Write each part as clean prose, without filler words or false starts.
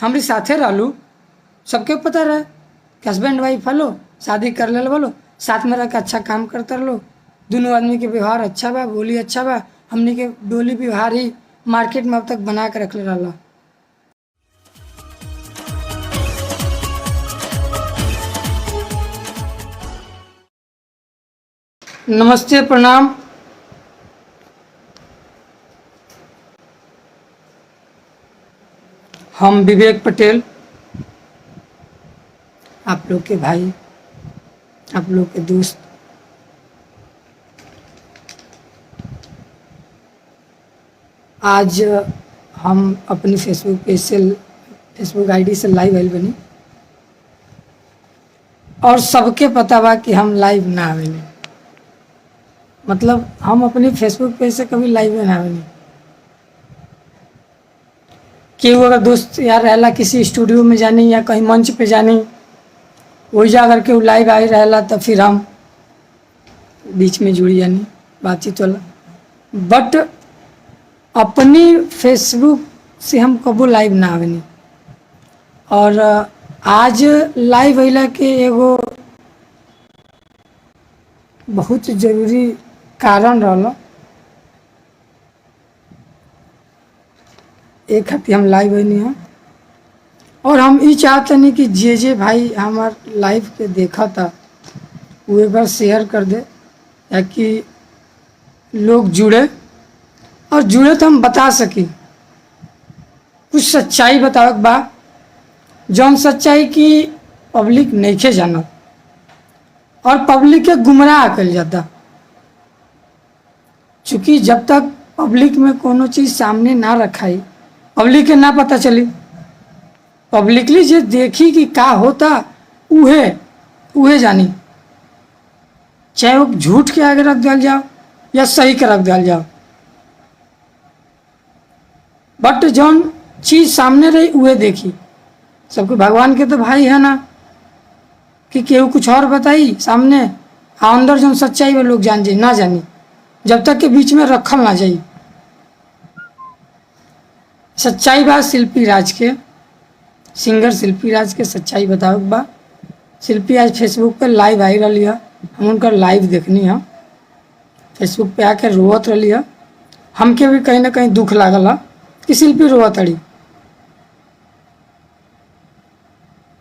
हमारे साथे रहलू, सबके पता रहे कि हस्बैंड वाइफ हलो, शादी कर ले बोलो, साथ में रह के अच्छा काम करते रहो, दोनों आदमी के व्यवहार अच्छा बा, बोली अच्छा बा, हमने के बोली व्यवहार ही मार्केट में अब तक बना के रखले रहला। नमस्ते, प्रणाम। हम विवेक पटेल, आप लोग के भाई, आप लोग के दोस्त। आज हम अपनी फेसबुक आईडी से लाइव आइल बनी और सबके पता बा कि हम लाइव ना आवेनी। मतलब हम अपनी फेसबुक पेज से कभी लाइव ना आवेनी। केहू अगर दोस्त यार रहला किसी स्टूडियो में जानी या कहीं मंच पे जानी, वही जा अगर केहू लाइव आई रहला तो फिर हम बीच में जुड़ी जानी बातचीत वाला। बट अपनी फेसबुक से हम कबो लाइव ना आवेनी। और आज लाइव अइला के एगो बहुत जरूरी कारण रहला, एक खातिर हम लाइव अइनी हैं। और हम ये चाहते नहीं कि जे भाई हमार लाइव के देखा था वो एक बार शेयर कर दे, या कि लोग जुड़े, और जुड़े तो हम बता सकी कुछ सच्चाई बतावे के बा, जौन सच्चाई की पब्लिक नइखे जानत और पब्लिक के गुमराह कल जाता। चूँकि जब तक पब्लिक में कोनो चीज़ सामने ना रखाई, पब्लिक के ना पता चली, पब्लिकली जे देखी कि का होता उहे जानी, चाहे वो झूठ के आगे रख दिया जाओ या सही के रख दिया जाओ। बट जौन चीज़ सामने रही उहे देखी। सबके भगवान के तो भाई है ना कि केहू कुछ और बताई सामने, अंदर जौन सच्चाई में लोग जान जाई ना जानी, जब तक के बीच में रखल ना जाई। सच्चाई बा शिल्पी राज के, सिंगर शिल्पी राज के सच्चाई बताओ बा। शिल्पी आज फेसबुक पे लाइव आई रही है, हम उनका लाइव देखनी है। फेसबुक पे आके रोवत रही है, हमके भी कहीं ना कहीं दुख लागल है कि शिल्पी रोवत अड़ी।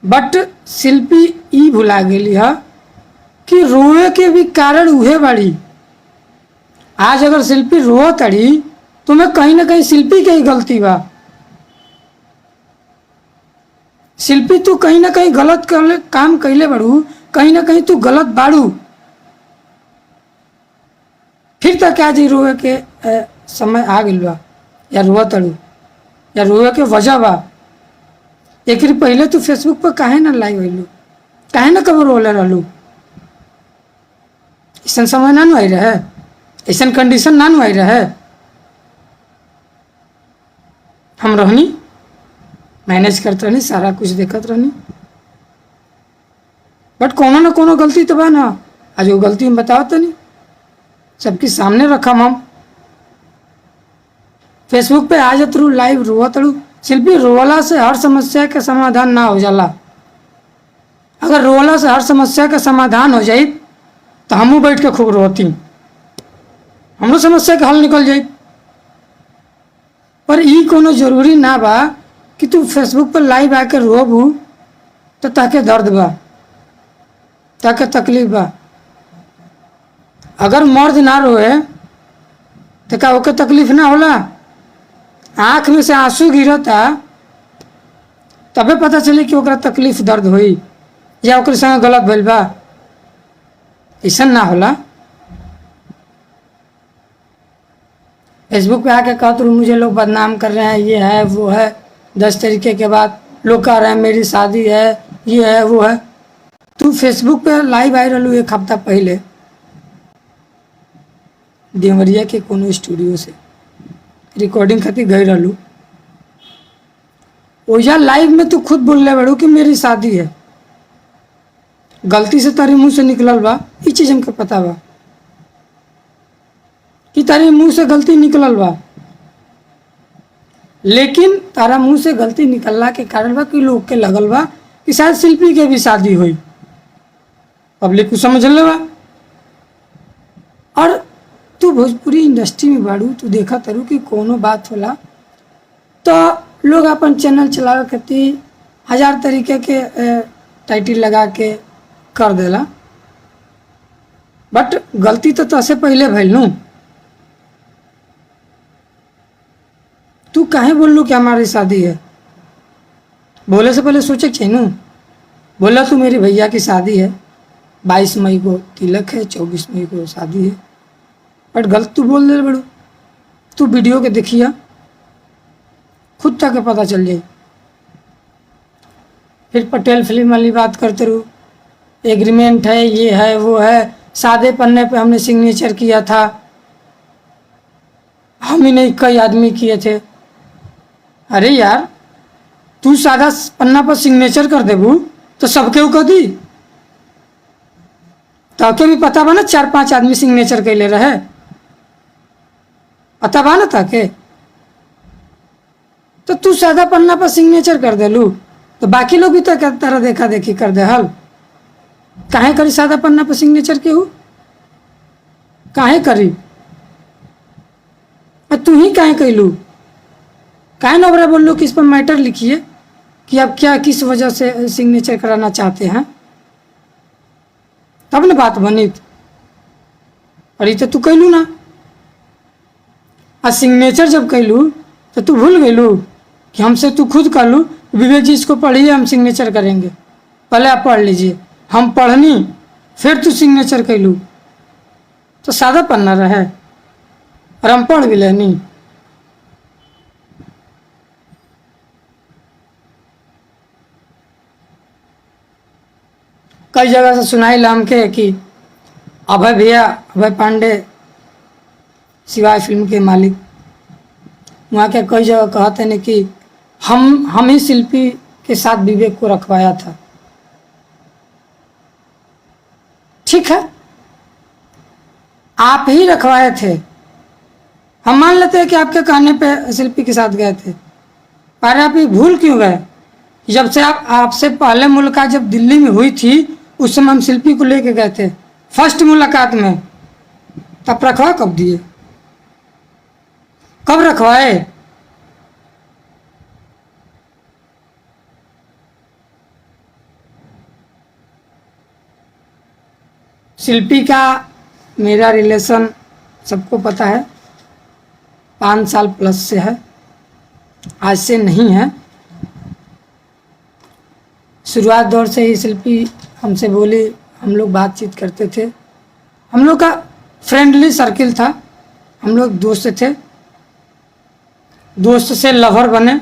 बट शिल्पी ई भुला गई है कि रोए के भी कारण उहे बाड़ी। आज अगर शिल्पी रोवत अड़ी तो मैं कहीं ना कहीं शिल्पी के ही गलती बा। शिल्पी तू कहीं ना कहीं गलत काम कैले बाड़ू, कहीं ना कहीं तू गलत बाड़ू। फिर तक आज ही रोए के समय आ गइल बा, या रोवत अड़ू, या रोए के वजह बा। एक पहले तू फेसबुक पर काहे ना लाइव अइलू, काहे ना कब रोले रहलू? ऐसा समय ना आई रहे, ऐसा कंडीशन ना आई रहे। हम रहनी, मैनेज करते रहनी, सारा कुछ देखत रहनी। बट कोनो ना कोनो गलती तो बा ना, आज वो गलती हम बताओ तो नहीं, सबके सामने रखम हम। फेसबुक पे आज तू लाइव रोवत अड़ू। शिल्पी रोवला से हर समस्या का समाधान ना हो जाला। अगर रोवला से हर समस्या का समाधान हो जाए तो हमू बैठ के खूब रोती, हमरो समस्या का हल निकल जाए। पर ई कोनो जरूरी ना बा कि तू फेसबुक पर लाइव आके रोबू तो ताके दर्द बा, ताके तकलीफ बा। अगर मर्द ना रोए तो का ओके तकलीफ ना होला? आँख में से आंसू गिरता तबे पता चले कि ओकरा तकलीफ दर्द हुई या ओकरे संग गलत भइल बा। ऐसा ना होला। फेसबुक पे आके कहते मुझे लोग बदनाम कर रहे हैं, ये है वो है, 10 तरीके के बाद लोग कह रहे हैं मेरी शादी है, ये है वो है। तू फेसबुक पे लाइव आई रहलू एक हफ्ता पहले देवरिया के कोनो स्टूडियो से रिकॉर्डिंग खातिर गई रहलू। ओजा लाइव में तू खुद बोल रहे बड़ू कि मेरी शादी है। गलती से तारे मुंह से निकलल बा, ई चीज हमके पता बा कि तारे मुंह से गलती निकलल बा। लेकिन तारा मुंह से गलती निकलला के कारण बा कि लोग के लगल बा कि शायद शिल्पी के भी शादी हुई, पब्लिक को समझ ले बा। और तू भोजपुरी इंडस्ट्री में बाड़ू, तू देखा तरू कि कोनो बात होला तो लोग अपन चैनल चलावे खातिर हजार तरीके के टाइटल लगा के कर देला, बट गलती तो तसे पहले भइल नू। तू काहे बोललू कि हमारी शादी है? बोले से पहले सोचे चाहिए नू। बोला तू मेरी भैया की शादी है, 22 मई को तिलक है, 24 मई को शादी है, बट गलत तू बोल दे बड़ू। तू वीडियो के देखिया, खुद तक पता चल जाए। फिर पटेल फिल्म वाली बात करते रहू, एग्रीमेंट है, ये है, वो है, सादे पन्ने पे हमने सिग्नेचर किया था, हम ही नहीं कई आदमी किए थे। अरे यार, तू सादा पन्ना पर सिग्नेचर कर देबू तो सबके ऊ दी। ताके भी पता बा ना 4-5 आदमी सिग्नेचर कैले रहे, पता बा ना ताके। तो तू सादा पन्ना पर सिग्नेचर कर देलू तो बाकी लोग भी तो तरह देखा देखी कर दे हल। काहे करी सादा पन्ना पर सिग्नेचर के हो? काहे करी? तू ही काहे कैलू? काहे नवरा बोल लो कि इस पर मैटर लिखिए कि आप क्या किस वजह से सिग्नेचर कराना चाहते हैं, तब ना बात बनी। और ये तो तू कैलू ना। और सिग्नेचर जब कैलू तो तू भूल गईलू कि हमसे तू खुद कर लू, विवेक जी इसको पढ़िए, हम सिग्नेचर करेंगे, पहले आप पढ़ लीजिए। हम पढ़नी, फिर तू सिग्नेचर कैलू तो सादा पन्ना रहे और हम पढ़ भी लेनी। कई जगह से सुनाई लाम के कि अभय भैया, अभय पांडे शिवाय फिल्म के मालिक, वहाँ के कई जगह कहते हैं कि हम ही शिल्पी के साथ विवेक को रखवाया था। ठीक है, आप ही रखवाए थे, हम मान लेते हैं कि आपके कहने पे शिल्पी के साथ गए थे, पर आप ये भूल क्यों गए? जब से आपसे पहले मुलाकात जब दिल्ली में हुई थी, उस समय हम शिल्पी को लेके गए थे फर्स्ट मुलाकात में, तब रखवा कब दिए? कब रखवाए? शिल्पी का मेरा रिलेशन सबको पता है, 5 साल प्लस से है, आज से नहीं है। शुरुआत दौर से ही शिल्पी हमसे बोली, हम लोग बातचीत करते थे, हम लोग का फ्रेंडली सर्किल था, हम लोग दोस्त थे, दोस्त से लवर बने।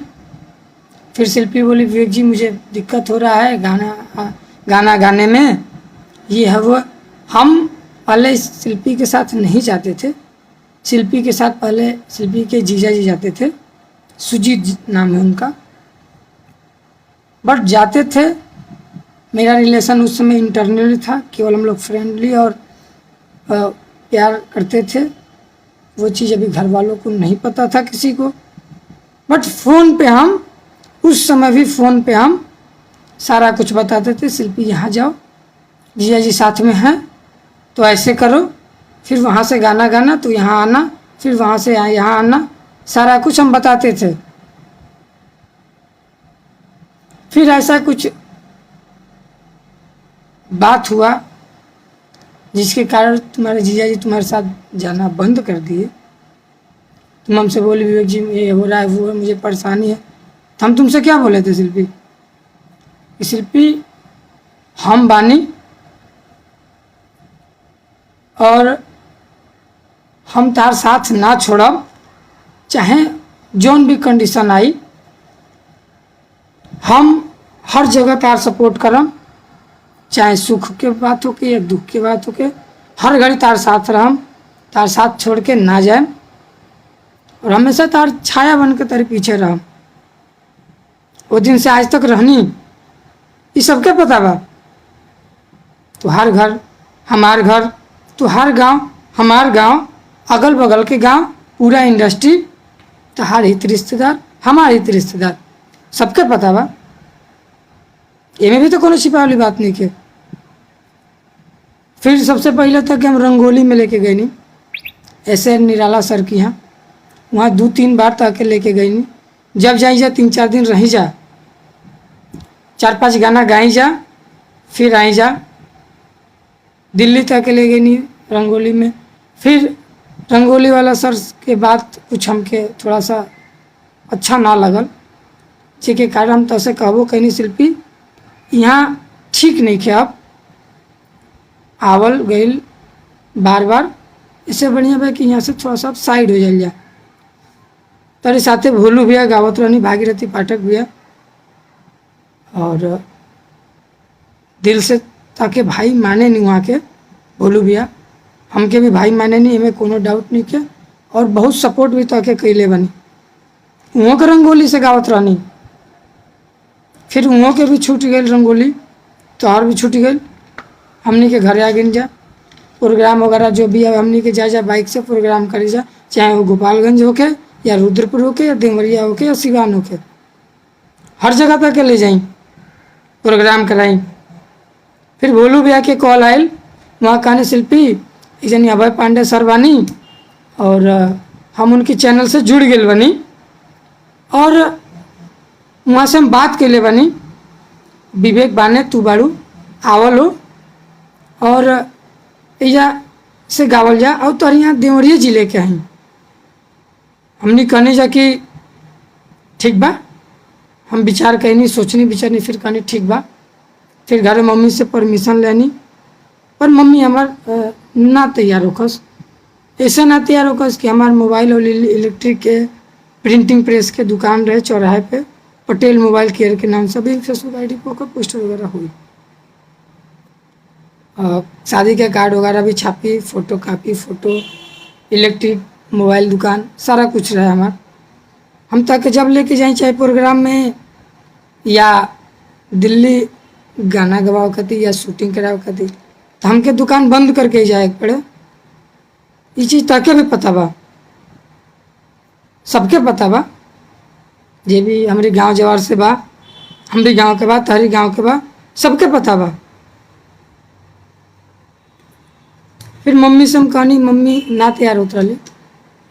फिर शिल्पी बोली, विवेक जी मुझे दिक्कत हो रहा है गाना गाने में, ये है वो। हम पहले शिल्पी के साथ नहीं जाते थे, शिल्पी के साथ पहले शिल्पी के जीजा जी जाते थे, सुजीत नाम है उनका, बट जाते थे। मेरा रिलेशन उस समय इंटरनली था, केवल हम लोग फ्रेंडली और प्यार करते थे। वो चीज़ अभी घर वालों को नहीं पता था किसी को, बट फ़ोन पे हम उस समय भी फ़ोन पे हम सारा कुछ बताते थे। शिल्पी यहाँ जाओ, जीजा जी साथ में हैं तो ऐसे करो, फिर वहाँ से गाना गाना तो यहाँ आना, फिर वहाँ से यहाँ आना, सारा कुछ हम बताते थे। फिर ऐसा कुछ बात हुआ जिसके कारण तुम्हारे जीजा जी तुम्हारे साथ जाना बंद कर दिए। तुम हमसे बोले, विवेक जी ये हो रहा है, वो है, मुझे परेशानी है। तो हम तुमसे क्या बोले थे शिल्पी? शिल्पी हम बानी और हम तार साथ ना छोड़ब, चाहे जौन भी कंडीशन आई, हम हर जगह तार सपोर्ट करम, चाहे सुख के बात हो के या दुख के बात हो के, हर घड़ी तार साथ रहम, तार साथ छोड़ के ना जाए और हमेशा तार छाया बन के तेरे पीछे रहम। वो दिन से आज तक रहनी, ये सबके पता बा। तुहार घर हमार घर, तुहार गांव हमार गांव, अगल बगल के गांव, पूरा इंडस्ट्री, तहार हित रिश्तेदार हमारे हित रिश्तेदार सबके पता बा, एमे भी तो कोनो छिपा वाली बात नहीं के। फिर सबसे पहले तक हम रंगोली में लेके गई नहीं, ऐसे निराला सर की यहाँ, वहाँ 2-3 बार तक के लेके गई नहीं। जब जाई जा 3-4 दिन रही जा, 4-5 गाना गाई जा, फिर आई जा। दिल्ली तक के ले गई नहीं रंगोली में। फिर रंगोली वाला सर के बाद कुछ हमके थोड़ा सा अच्छा ना लगल, जिसके कारण हम तसे कहबो कहीं शिल्पी यहाँ ठीक नहीं खे, अब आवल गईल बार बार, इससे बढ़िया बा कि यहाँ से थोड़ा सा साइड हो जाइल जा। तारे साथे भोलू भैया गावत रहनी, भागीरथी पाठक भैया, और दिल से ताकि भाई माने नहीं वहाँ के भोलू भैया, हमके भी भाई माने नहीं, हमें कोनो डाउट नहीं के, और बहुत सपोर्ट भी ताकि कैले बनी। वहाँ के रंगोली से गावत रहनी, फिर वहाँ के भी छूट गई रंगोली, तोहार भी छूट गई। हमनी के घर आ गई जा, प्रोग्राम वगैरह जो भी है हमनी के जा बाइक से प्रोग्राम करी जा, चाहे वो गोपालगंज होके या रुद्रपुर होके या देवरिया होके या सिवान होके, हर जगह तक ले जाई प्रोग्राम कराई। फिर भोलू भैया के कॉल आयल, वहाँ कहने शिल्पी एक जनी अभय पांडे सर बानी, और हम उनके चैनल से जुड़ गए बनी, और वहाँ से हम बात कैले बनी, विवेक बाने तू बाड़ू आवल हो, और एजा से गावल जा, और तो यहाँ देवरिया जिले के हैं। हमने कहने जा कि ठीक बा, हम विचार कहनी, सोचनी विचारनी, फिर कहनी ठीक बा। फिर घर मम्मी से परमिशन लेनी, पर मम्मी हमार ना तैयार होकस, ऐसे ना तैयार होकस कि हमार मोबाइल और इलेक्ट्रिक के प्रिंटिंग प्रेस के दुकान रहे चौराहे पे, पटेल मोबाइल केयर के नाम से भी फेसबुक आईडी पर ओकर पोस्टर वगैरह हुई, शादी के कार्ड वगैरह भी छापी, photo copy, photo, electric mobile दुकान, सारा कुछ रहा हमार। हम तक जब लेके जाए चाहे प्रोग्राम में या दिल्ली गाना गवाओ खातिर या शूटिंग कराओ खातिर, तो हमके दुकान बंद करके ही जाए पड़े। ये चीज़ ताके भी पता बा, सबके पता बा, जे भी हमारे गांव जवार से बा, हमारे गांव के बा, तहरी गांव के बा, सबके पता बा। फिर मम्मी से हम कहनी, मम्मी ना तैयार होत रही,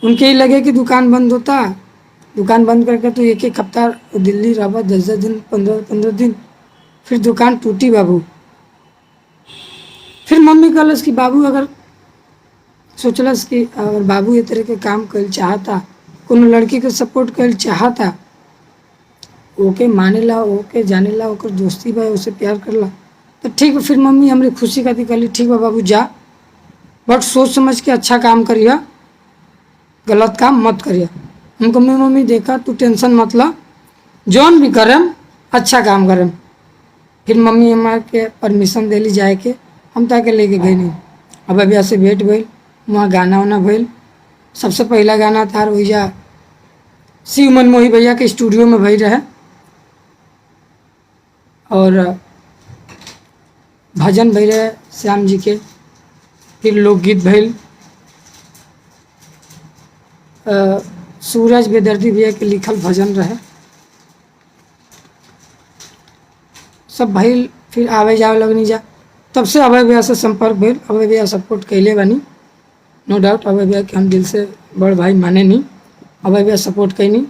उनके ही लगे कि दुकान बंद होता, दुकान बंद करके तो एक हफ्ता दिल्ली रहा, 10-10 दिन, 15-15 दिन, फिर दुकान टूटी बाबू। फिर मम्मी कहलस कि बाबू अगर सोचलस कि अगर बाबू ये तरह के काम कर चाहता, कोनो लड़की के सपोर्ट कर चाहता, ओके मानेला, ओके जानेला, ओकर दोस्ती बा, उसे प्यार करला, तो ठीक बा। फिर मम्मी हमारी खुशी खातिर कहली ठीक बा बाबू जा, बट सोच समझ के अच्छा काम करिया, गलत काम मत करिया। हमको मम्मी देखा तू टेंशन मत ला, जौन भी करम अच्छा काम करम। फिर मम्मी हमारे के परमिशन देली जाए के, हम ताके लेके गई नहीं। अब अभी से भेंट भइल, वहाँ गाना वाना भइल। सबसे पहला गाना था वहीजा शिव मनमोही भैया के स्टूडियो में भई रहे, और भजन भई रहे श्याम जी के। फिर लोकगीत भइल, सूरज बेदर्दी भैया के लिखल भजन रहे, सब भइल। फिर आवे जावे लगनी जा, तब से अभय भैया से संपर्क भइल। अभय भैया सपोर्ट कैले बनी, नो डाउट। अभय भैया के हम दिल से बड़ भाई माने नहीं, अभय भैया सपोर्ट कैनी,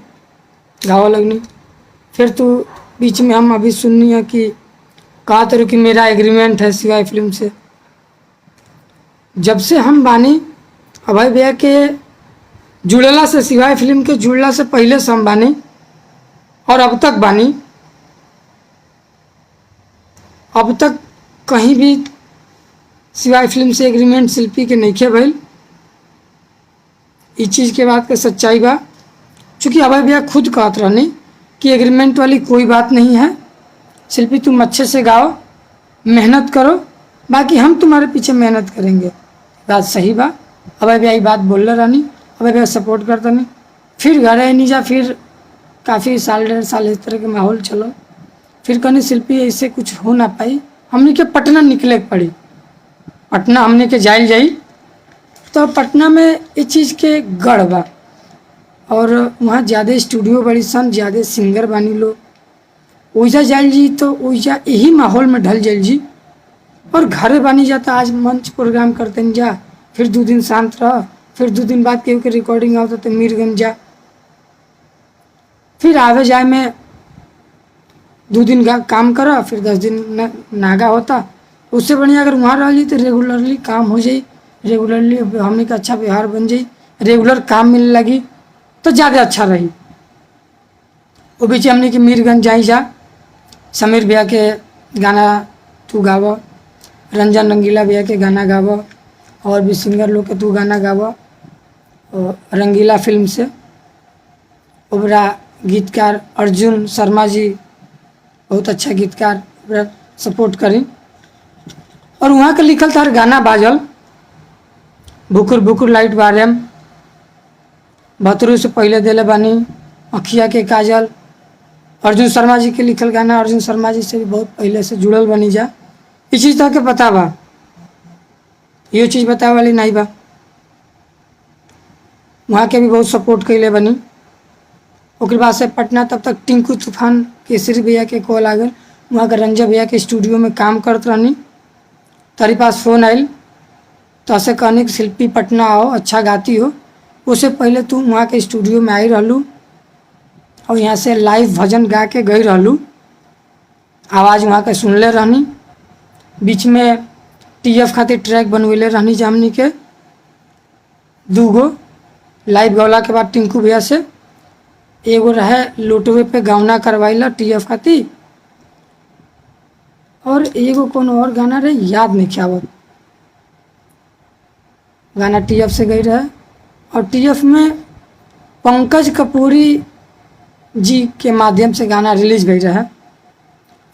गावा लगनी। फिर तो बीच में हम अभी सुननी है कि कहा तरह कि मेरा एग्रीमेंट है शिवाय फिल्म से। जब से हम बानी अभय भैया के जुड़ला से, शिवाय फिल्म के जुड़ला से पहले से हम बानी, और अब तक बानी। अब तक कहीं भी शिवाय फिल्म से एग्रीमेंट शिल्पी के नहीं खे भइल। इस चीज़ के बात का सच्चाई बा, चूँकि अभय भैया खुद कहत रहनी कि एग्रीमेंट वाली कोई बात नहीं है, शिल्पी तुम अच्छे से गाओ, मेहनत करो, बाकी हम तुम्हारे पीछे मेहनत करेंगे। बात सही बा, अभय भैया ये बात बोल रहनी, अभय भैया सपोर्ट करता नहीं। फिर घर है नहीं जा, फिर काफ़ी साल 1.5 साल इस तरह के माहौल चलो। फिर कहनी शिल्पी ऐसे कुछ हो ना पाई, हमने के पटना निकले पड़ी। पटना हमने के जाइल जाई, तो पटना में इस चीज़ के गढ़ बा, और वहाँ ज़्यादा स्टूडियो बड़ी सन, ज़्यादा सिंगर बानी लो। ओइजा जाइल जी तो ओइजा यही माहौल में ढल जाइल जी, और घरे बानी जाता आज मंच प्रोग्राम करते जा, फिर 2 दिन शांत रह, फिर 2 दिन बाद केहू के रिकॉर्डिंग आवता तो मीरगंज जा, फिर आवे जाए में 2 दिन का काम करा, फिर 10 दिन नागा होता। उससे बढ़िया अगर वहाँ रह ली तो रेगुलरली काम हो जाई, रेगुलरली हमने का अच्छा व्यवहार बन जाई, रेगुलर काम मिलने लगी तो ज़्यादा अच्छा रही। वो बीच हमने कि मीरगंज जाई जा, समीर भैया के गाना तू गाव, रंजन रंगीला भैया के गाना गाव, और भी सिंगर लोग के तू गाना गाव। और रंगीला फिल्म से ओबरा गीतकार अर्जुन शर्मा जी बहुत अच्छा गीतकार, ओकरा सपोर्ट करी। और वहाँ के लिखल तार गाना बाजल, बुकुर बुकुर लाइट बारेम, भतरू से पहले दिले बानी, अखिया के काजल, अर्जुन शर्मा जी के लिखल गाना, अर्जुन शर्मा जी से भी बहुत पहले से जुड़ल बनी जा। ये चीज़ तो के पता बा, ये चीज़ बतावे वाली नहीं बा। वहाँ के भी बहुत सपोर्ट कैले बनी। ओकर बाद से पटना तब तक टिंकू तूफान केसरी भैया के कॉल आ गए, वहाँ के रंजा भैया के स्टूडियो में काम करत रहनी। तारी पास फ़ोन आयल तो ऐसे कहने कि शिल्पी पटना आओ, अच्छा गाती हो। उससे पहले तू वहाँ के स्टूडियो में आई रहलू और यहाँ से लाइव भजन गा के गई रहलू, आवाज़ वहाँ के सुनले रहनी। बीच में TF खातिर ट्रैक बनवेले रहनी जामनी के 2 गो, लाइव गौला के बाद टिंकू भैया से एगो रहे लोटवे पे गावना करवाइला TF खातिर, और एगो कौन और गाना रहे याद नहीं आवत, गाना TF से गई रहे। और TF में पंकज कपूरी जी के माध्यम से गाना रिलीज भई रहे।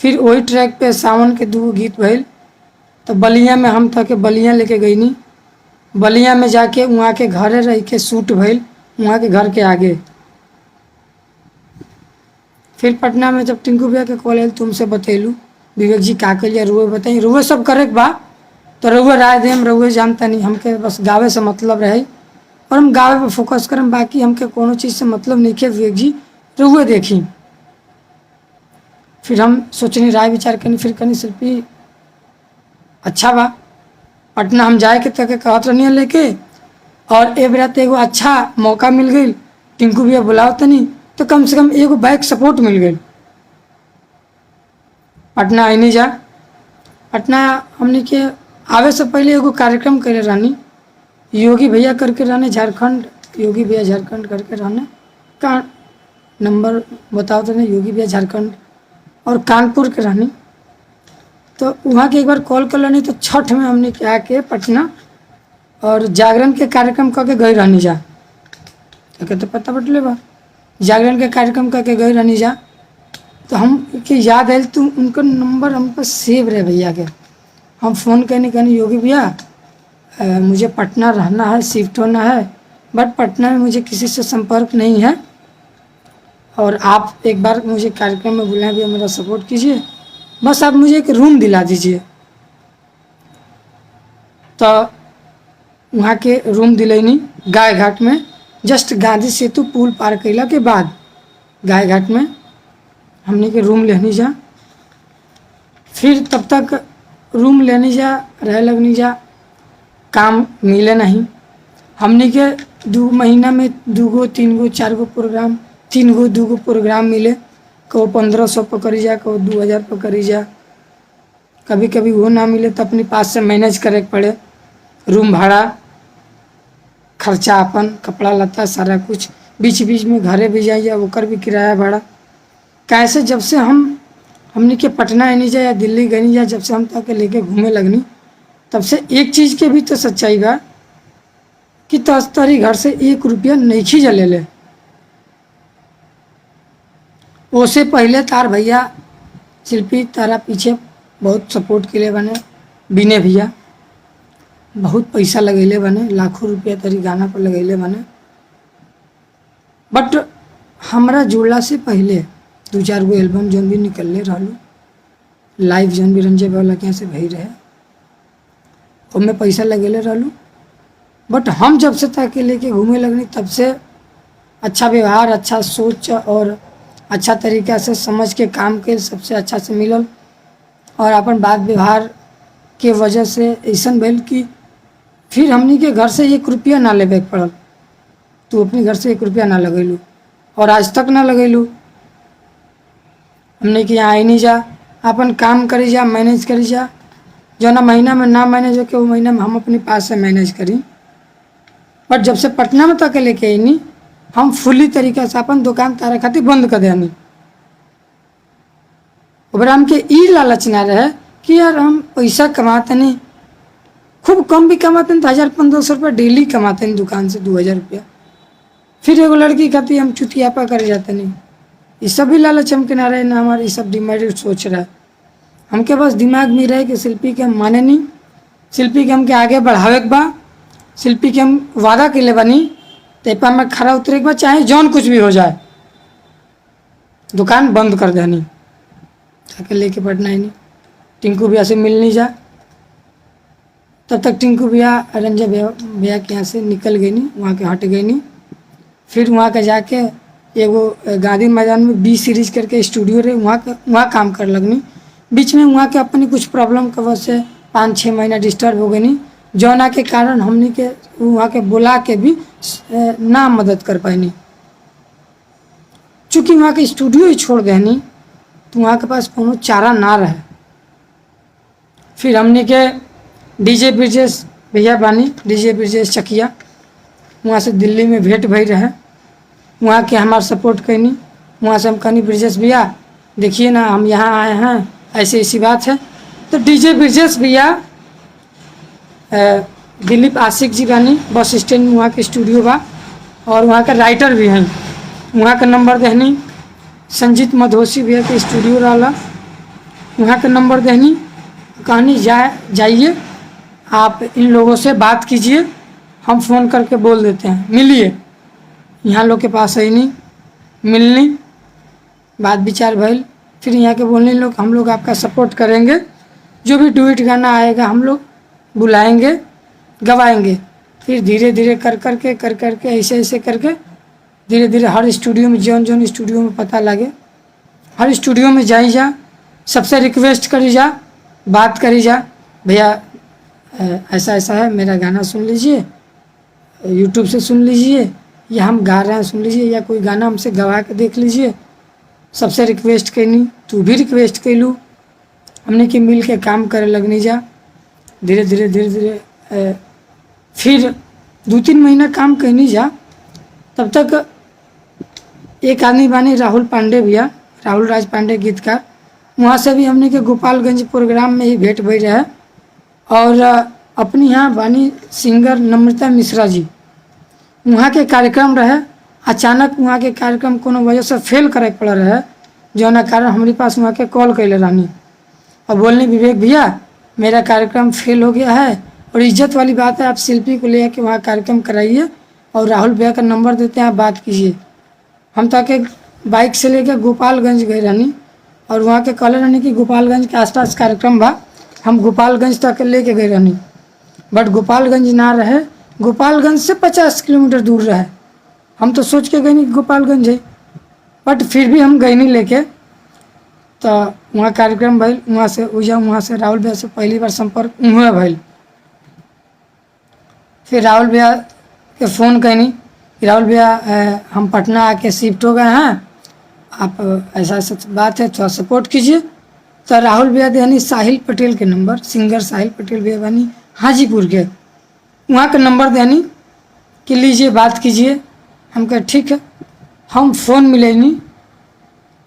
फिर वही ट्रैक पे सावन के 2 गीत भइल। तो बलिया में हम तक बलिया लेके गई नी, बलिया में जाके वहाँ के घरे रह के शूट भइल, वहाँ के घर के आगे। फिर पटना में जब टिंकू भैया के कॉल आयल तुमसे बतैलू विवेक जी का करिए, रुए बताई, रुए सब करे के बा तो रुए राय देम, रुए जानता नहीं, हमके बस गावे से मतलब रहे और हम गावे पे फोकस करम, बाकी हमके कोनो चीज़ से मतलब नहीं खे। विवेक जी रुए देखी। फिर हम सोचनी राय विचार करनी, फिर कनी शिल्पी अच्छा बा पटना हम जाए के तक कहत रहनी लेके, और ए बेरा तो एगो अच्छा मौका मिल गई, टिंकू भैया बुलाओ तनी तो कम से कम एगो बैक सपोर्ट मिल गई। पटना आईनी जा, पटना हमने के आवे से पहले एगो कार्यक्रम करे रहनी, योगी भैया करके रहने झारखंड, योगी भैया झारखंड करके रहने का नंबर बताओ तो नहीं, योगी भैया झारखंड और कानपुर के रहनी। तो वहाँ के एक बार कॉल कर लेनी, तो छठ में हमने के आके पटना और जागरण के कार्यक्रम करके गई रहनी जा, क्या तो पता बटले बा, जागरण के कार्यक्रम करके गई रहनी जा। तो हम के याद आयल तो उनका नंबर हम पर सेव रहे भैया के, हम फ़ोन करने कहने योगी भैया मुझे पटना रहना है, शिफ्ट होना है, बट पटना में मुझे किसी से संपर्क नहीं है, और आप एक बार मुझे कार्यक्रम में बुलाएं भैया, मेरा सपोर्ट कीजिए, बस आप मुझे एक रूम दिला दीजिए। तो वहाँ के रूम दिलैनी गाय घाट में, जस्ट गांधी सेतु पुल पार कैला के बाद गाय घाट में हमने के रूम लेनी जा। फिर तब तक रूम लेनी जा, रह लगनी जा, काम मिले नहीं। हमने के 2 महीना में 2 गो 3 गो 4 गो प्रोग्राम, 3 गो 2 गो प्रोग्राम मिले, कहो 1500 पर करी जा, कहो 2000 पर करी जा, कभी कभी वो ना मिले तो अपने पास से मैनेज करे पड़े, रूम भाड़ा, खर्चा अपन, कपड़ा लत्ता सारा कुछ, बीच बीच में घरे भी जाइए ओकर भी किराया भाड़ा। कैसे जब से हमने के पटना आनी जा या दिल्ली गनी जा, जब से हम तक लेके घूमे लगनी, तब से एक चीज़ के भी तो सच्चाई बा कि तरी घर से 1 रुपया नहीं खींच ले ले। उससे पहले तार भैया शिल्पी तारा पीछे बहुत सपोर्ट के लिए बने, बिने भैया बहुत पैसा लगैले बने, लाखों रुपया तरी गाना पर लगैले बने। बट हमरा जुड़ला से पहले 2-4 गो एल्बम जौन भी निकलले रहलू, लाइव जौन भी रंजे वाला के यहाँ से भई रहे, उनमें पैसा लगेले रहलू। बट हम जब से ताके लेके घूमे लगनी, तब से अच्छा व्यवहार, अच्छा सोच और अच्छा तरीक़ा से समझ के काम के सबसे अच्छा से मिलल। और अपन बात व्यवहार के वजह से ऐसन भइल कि फिर हमनी के घर से 1 रुपया ना लेबे के पड़ल। तू अपने घर से 1 रुपया ना लगैलू और आज तक ना लगैलू। हमने कि यहाँ आई नहीं जा, अपन काम करी जा, मैनेज करी जा। जो ना महीना में ना मैनेज हो के वो महीना में हम अपने पास से मैनेज करी। बट जब से पटना में तक लेके आईनी, हम फुली तरीका से अपन दुकान तारे खातिर बंद कर देनी। ओकरा हमके ई लालच ना रहे कि यार हम पैसा कमाते नहीं, खूब कम भी कमाते हैं तो 1000-1500 रुपये डेली कमाते हैं दुकान से, 2000 रुपया। फिर एगो लड़की खातिर हम चुतियापा कर जाते नहीं। ये सब भी लालच हमके ना रहे ना, हमारे ये सब डिमेरिट सोच रहा है। हमके बस दिमाग में रहे कि शिल्पी के हम माने नहीं, शिल्पी के हमके आगे बढ़ावे के बा, शिल्पी के हम वादा के ले बनी तेपा में खरा उतरे के बाद चाहे जौन कुछ भी हो जाए, दुकान बंद कर देनी। जाके लेके पटना ही नहीं। टिंकू भैया से मिल नहीं जा, तब तक टिंकू भैया रंजय भैया के यहाँ से निकल गई नहीं, वहाँ के हट गई नहीं। फिर वहाँ का जाके एगो गांधी मैदान में बी सीरीज करके स्टूडियो रहे, वहाँ काम कर लगनी। बीच में वहाँ के अपनी कुछ प्रॉब्लम की वजह से 5-6 महीना डिस्टर्ब हो गई नहीं, जौना के कारण हमने के वहाँ के बुला के भी ना मदद कर पाई। चूँकि वहाँ के स्टूडियो ही छोड़ देनी तो वहाँ के पास कोनो चारा ना रहे। फिर हमने के डीजे ब्रिजेश भैया बानी, डीजे ब्रिजेश चकिया, वहाँ से दिल्ली में भेंट भई रहे, वहाँ के हमार सपोर्ट कैनी। वहाँ से हम कहनी ब्रिजेश भैया देखिए ना हम यहाँ आए हैं, ऐसी ऐसी बात है। तो डीजे ब्रिजेश भैया दिलीप आशिक जी बानी, बस स्टैंड में वहाँ के स्टूडियो बा और वहाँ का राइटर भी हैं। वहाँ का नंबर देहनी, संजीत मधोसी भैया के स्टूडियो रहा, वहाँ का नंबर देहनी, कहनी जाइए आप इन लोगों से बात कीजिए, हम फ़ोन करके बोल देते हैं, मिलिए। यहाँ लोग के पास आई नहीं, मिलनी, बात विचार भइल। फिर यहाँ के बोलने लोग हम लोग आपका सपोर्ट करेंगे, जो भी डुएट गाना आएगा हम लोग बुलाएंगे, गवाएंगे। फिर धीरे धीरे कर करके ऐसे करके धीरे धीरे हर स्टूडियो में जौन स्टूडियो में पता लगे हर स्टूडियो में जाई जा, सबसे रिक्वेस्ट करी जा, बात करी जा, भैया ऐसा ऐसा है, मेरा गाना सुन लीजिए, यूट्यूब से सुन लीजिए, या हम गा रहे हैं सुन लीजिए, या कोई गाना हमसे गवा के देख लीजिए। सबसे रिक्वेस्ट कैनी, तू भी रिक्वेस्ट कैलू, हमने कि मिल के काम करे लगनी जा। धीरे धीरे फिर 2-3 महीना काम कैनी जा। तब तक एक आदमी बानी राहुल पांडे भैया, राहुल राज पांडे गीतकार, वहाँ से भी हमने के गोपालगंज प्रोग्राम में ही भेंट भई रहे। और अपनी यहाँ बानी सिंगर नम्रता मिश्रा जी, वहाँ के कार्यक्रम रहे, अचानक वहाँ के कार्यक्रम कोनो वजह से फेल करे पड़ रहे, जौना कारण हमारे पास वहाँ के कॉल कैले रहनी और बोलने विवेक भैया मेरा कार्यक्रम फेल हो गया है और इज्जत वाली बात है, आप शिल्पी को ले आके वहाँ कार्यक्रम कराइए और राहुल भैया का नंबर देते हैं, आप बात कीजिए। हम ताकि बाइक से लेकर गोपालगंज गए रहनी और वहाँ के कहले रहनी कि गोपालगंज के आसपास कार्यक्रम बा, हम गोपालगंज तक लेके गए रहनी। बट गोपालगंज ना रहे, गोपालगंज से 50 किलोमीटर दूर रहे। हम तो सोच के गए नहीं गोपालगंज है, बट फिर भी हम गए नहीं लेके। तो वहाँ कार्यक्रम भइल, वहाँ से राहुल भैया से पहली बार संपर्क उन्हें भइल। फिर राहुल भैया के फ़ोन कैनी कि राहुल भैया हम पटना आके शिफ्ट हो गए हैं, आप ऐसा बात है, थोड़ा सपोर्ट कीजिए। तो राहुल भैया यानी साहिल पटेल के नंबर, सिंगर साहिल पटेल भैया बनी हाजीपुर के, वहाँ का नंबर देनी कि लीजिए बात कीजिए। हम कहे ठीक है, हम फ़ोन मिले नहीं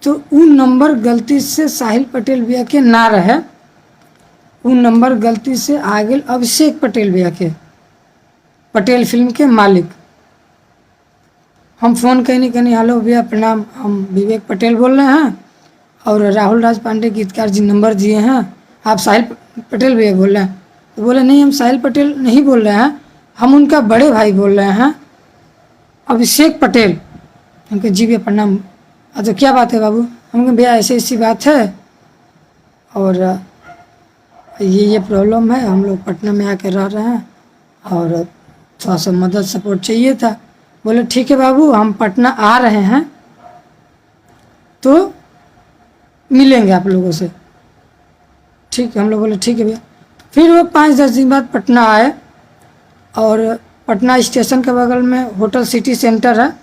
तो वो नंबर गलती से साहिल पटेल भैया के ना रहे, वो नंबर गलती से आ गए अभिषेक पटेल भैया के, पटेल फिल्म के मालिक। हम फ़ोन कहनी हेलो भैया प्रणाम, हम विवेक पटेल बोल रहे हैं और राहुल राज पांडे गीतकार जी नंबर दिए हैं, आप साहिल पटेल भैया बोल रहे हैं? तो बोले नहीं हम साहिल पटेल नहीं बोल रहे हैं, हम उनका बड़े भाई बोल रहे हैं अभिषेक पटेल। हम कहे जी भैया प्रणाम। अच्छा क्या बात है बाबू? हम कहे भैया ऐसी ऐसी बात है और ये प्रॉब्लम है, हम लोग पटना में आके रह रहे हैं और थोड़ा सा मदद सपोर्ट चाहिए था। बोले ठीक है बाबू, हम पटना आ रहे हैं तो मिलेंगे आप लोगों से। ठीक है, हम लोग बोले ठीक है भैया। फिर वो 5-10 दिन बाद पटना आए और पटना स्टेशन के बगल में होटल सिटी सेंटर है,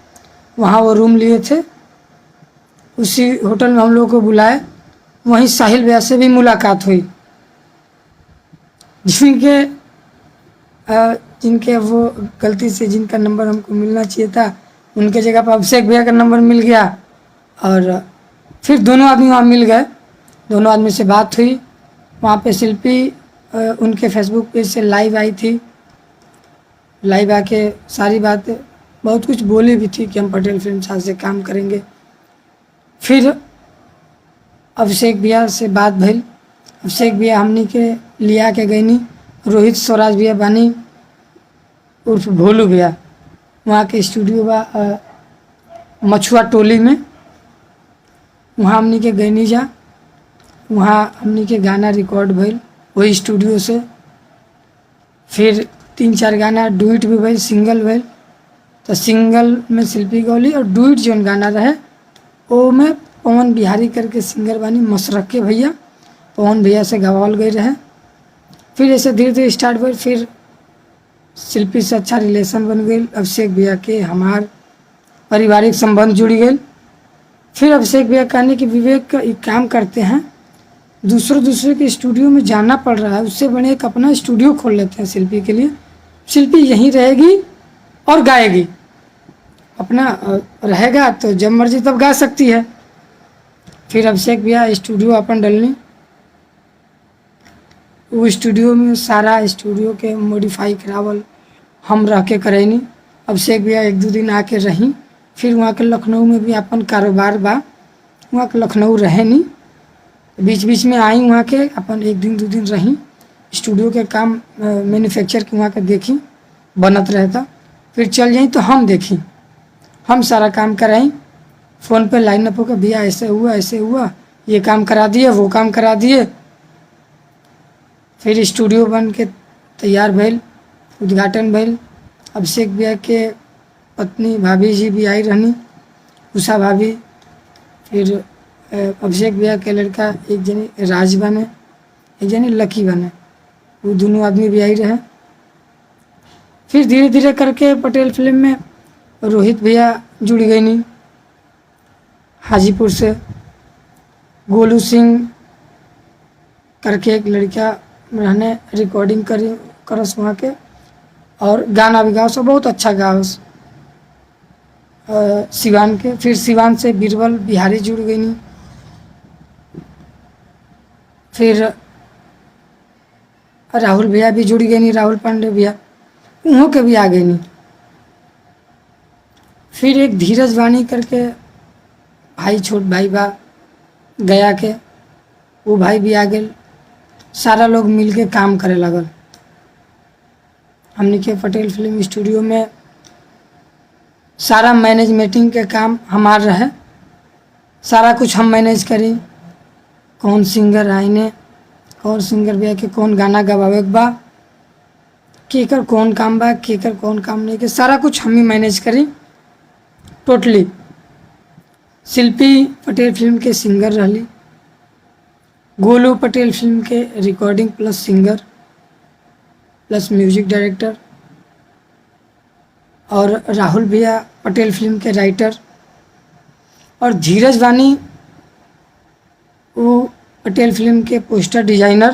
वहाँ वो रूम लिए थे। उसी होटल में हम लोगों को बुलाए। वहीं साहिल भैया से भी मुलाकात हुई, जिनके जिनके वो गलती से जिनका नंबर हमको मिलना चाहिए था, उनके जगह पर अभिषेक भैया का नंबर मिल गया। और फिर दोनों आदमी वहाँ मिल गए, दोनों आदमी से बात हुई। वहाँ पे शिल्पी उनके फेसबुक पेज से लाइव आई थी, लाइव आके सारी बातें बहुत कुछ बोली भी थी कि हम पटेल फिल्म साथ से काम करेंगे। फिर अभिषेक भैया से बात भइल। अभिषेक भैया हमनी के लिया के गईनी रोहित स्वराज भैया बानी उर्फ भोलू भैया, वहाँ के स्टूडियो बा मछुआ टोली में, वहाँ हमनी के गईनी जा। वहाँ हमनी के गाना रिकॉर्ड भइल वही स्टूडियो से। फिर 3-4 गाना डुइट भी भइल, सिंगल भइल। तो सिंगल में शिल्पी गौली और डुइट जौन गाना रहे वो में पवन बिहारी करके सिंगर बानी मशरक के भैया, पवन भैया से गवाल गई रहे। फिर ऐसे धीरे धीरे स्टार्ट भइल। फिर शिल्पी से अच्छा रिलेशन बन गई, अभिषेक भैया के हमार पारिवारिक संबंध जुड़ गए। फिर अभिषेक भैया कहने कि विवेक का एक काम करते हैं, दूसरे के स्टूडियो में जाना पड़ रहा है, उससे बड़े एक अपना स्टूडियो खोल लेते हैं शिल्पी के लिए। शिल्पी यहीं रहेगी और गाएगी, अपना रहेगा तो जब मर्जी तब गा सकती है। फिर अभिषेक भैया स्टूडियो अपन डलनी, वो स्टूडियो में सारा स्टूडियो के मॉडिफाई करावल हम रह के करैनी। अभिषेक भैया 1-2 दिन आके रहीं। फिर वहाँ के लखनऊ में भी अपन कारोबार बा, वहाँ के लखनऊ रहे नहीं, बीच बीच में आई वहाँ के अपन 1 दिन 2 दिन रहीं। स्टूडियो के काम मैन्युफैक्चर के वहाँ के देखी बनत रहता। फिर चल जाई तो हम देखी, हम सारा काम कराई। फ़ोन पे लाइन अप होकर भैया ऐसे हुआ, ये काम करा दिए, वो काम करा दिए। फिर स्टूडियो बन के तैयार भइल, उद्घाटन भइल। अभिषेक भैया के पत्नी भाभी जी भी आई रहनी, उषा भाभी। फिर अभिषेक भैया के लड़का एक जनी राज बने, एक जनी लकी बने, वो दोनों आदमी भी आई रहे। फिर धीरे धीरे करके पटेल फिल्म में रोहित भैया जुड़ गई नहीं हाजीपुर से। गोलू सिंह करके एक लड़का रहने रिकॉर्डिंग करस वहाँ के, और गाना भी गाओ, सब बहुत अच्छा गाओ सिवान के। फिर सिवान से बीरबल बिहारी जुड़ गई नहीं। फिर राहुल भैया भी जुड़ गए नहीं, राहुल पांडे भैया, उन्हों के भी आ गए नहीं। फिर एक धीरज वाणी करके भाई, छोट भाई बा गया के, वो भाई भी आ गए। सारा लोग मिल के काम करे लगल। हमने के पटेल फिल्म स्टूडियो में सारा मैनेजमेंटिंग के काम हमार रहे, सारा कुछ हम मैनेज करी। कौन सिंगर आईने, कौन सिंगर भैया के कौन गाना गवावे बा, केकर कौन काम बा, केकर कौन काम नहीं के, सारा कुछ हम ही मैनेज करी टोटली। शिल्पी पटेल फिल्म के सिंगर रहली, गोलू पटेल फिल्म के recording plus singer plus music director, और राहुल भैया पटेल फिल्म के राइटर, और धीरज वानी वो पटेल फिल्म के poster designer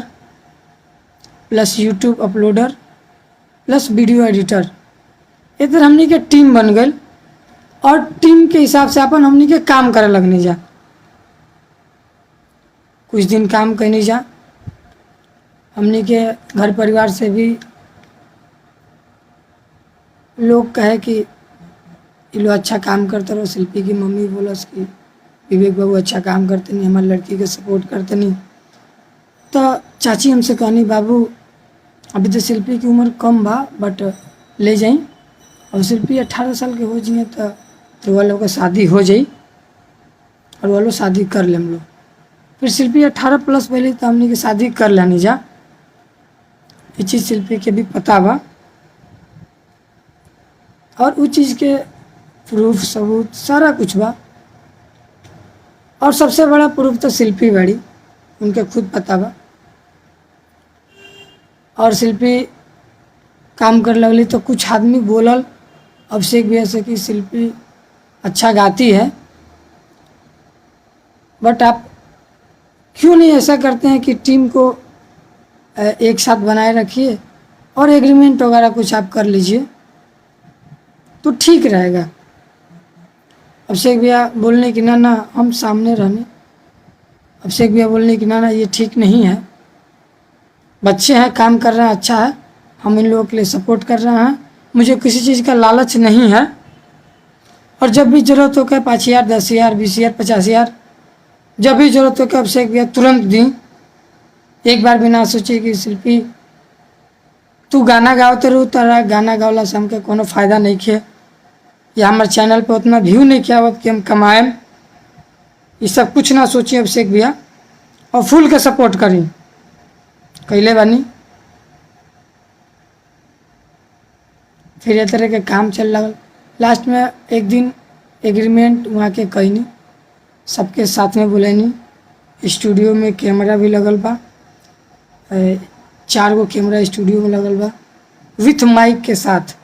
plus YouTube uploader plus video editor. इधर हमनी के टीम बन गई और टीम के हिसाब से अपन हमनी के काम करे लगनी जा। कुछ दिन काम करनी जा, हमनी के घर परिवार से भी लोग कहे कि ये लोग अच्छा काम करते रहो। शिल्पी की मम्मी बोलस कि विवेक बाबू अच्छा काम करते नहीं, हमारी लड़की के सपोर्ट करते नहीं। तो चाची हमसे कहनी बाबू अभी तो शिल्पी की उम्र कम बा, बट ले जाई, और शिल्पी 18 साल के हो जाइए तो वह लोग का शादी हो जाई और वह लोग शादी कर ले हम लोग। फिर शिल्पी 18+ पहले तो हमने की शादी कर लेनी जा, ये चीज़ शिल्पी के भी पता बा। और उस चीज़ के प्रूफ सबूत सारा कुछ बा। और सबसे बड़ा प्रूफ तो शिल्पी बाड़ी, उनके खुद पता बा। और शिल्पी काम कर लगली तो कुछ आदमी बोलल अभिषेक भैया से कि शिल्पी अच्छा गाती है, बट आप क्यों नहीं ऐसा करते हैं कि टीम को एक साथ बनाए रखिए और एग्रीमेंट वगैरह कुछ आप कर लीजिए तो ठीक रहेगा। अभिषेक भैया बोलने की ना हम सामने रहने, अभिषेक भैया बोलने की ना ये ठीक नहीं है, बच्चे हैं काम कर रहे हैं अच्छा है, हम इन लोगों के लिए सपोर्ट कर रहे हैं, मुझे किसी चीज़ का लालच नहीं है, और जब भी ज़रूरत हो क्या 5,000 10,000 20,000 50,000 जब भी ज़रूरत हो क्या अभिषेक भैया तुरंत दी। एक बार भी ना सोचे कि शिल्पी तू गाना गाओते रहू, तारा गाना गावला से हमके कोनो फायदा नहीं खे, या हमारे चैनल पे उतना व्यू नहीं किया होत कि हम कमाएं, ये सब कुछ ना सोचिए अभिषेक भैया, और फुल के सपोर्ट करी कैले बानी। फिर ये तरह के काम चल लगल। लास्ट में एक दिन एग्रीमेंट वहाँ के कहनी, सबके साथ में बुलैनी, स्टूडियो में कैमरा भी लगल बा, 4 गो कैमरा स्टूडियो में लगल बा विथ माइक के साथ,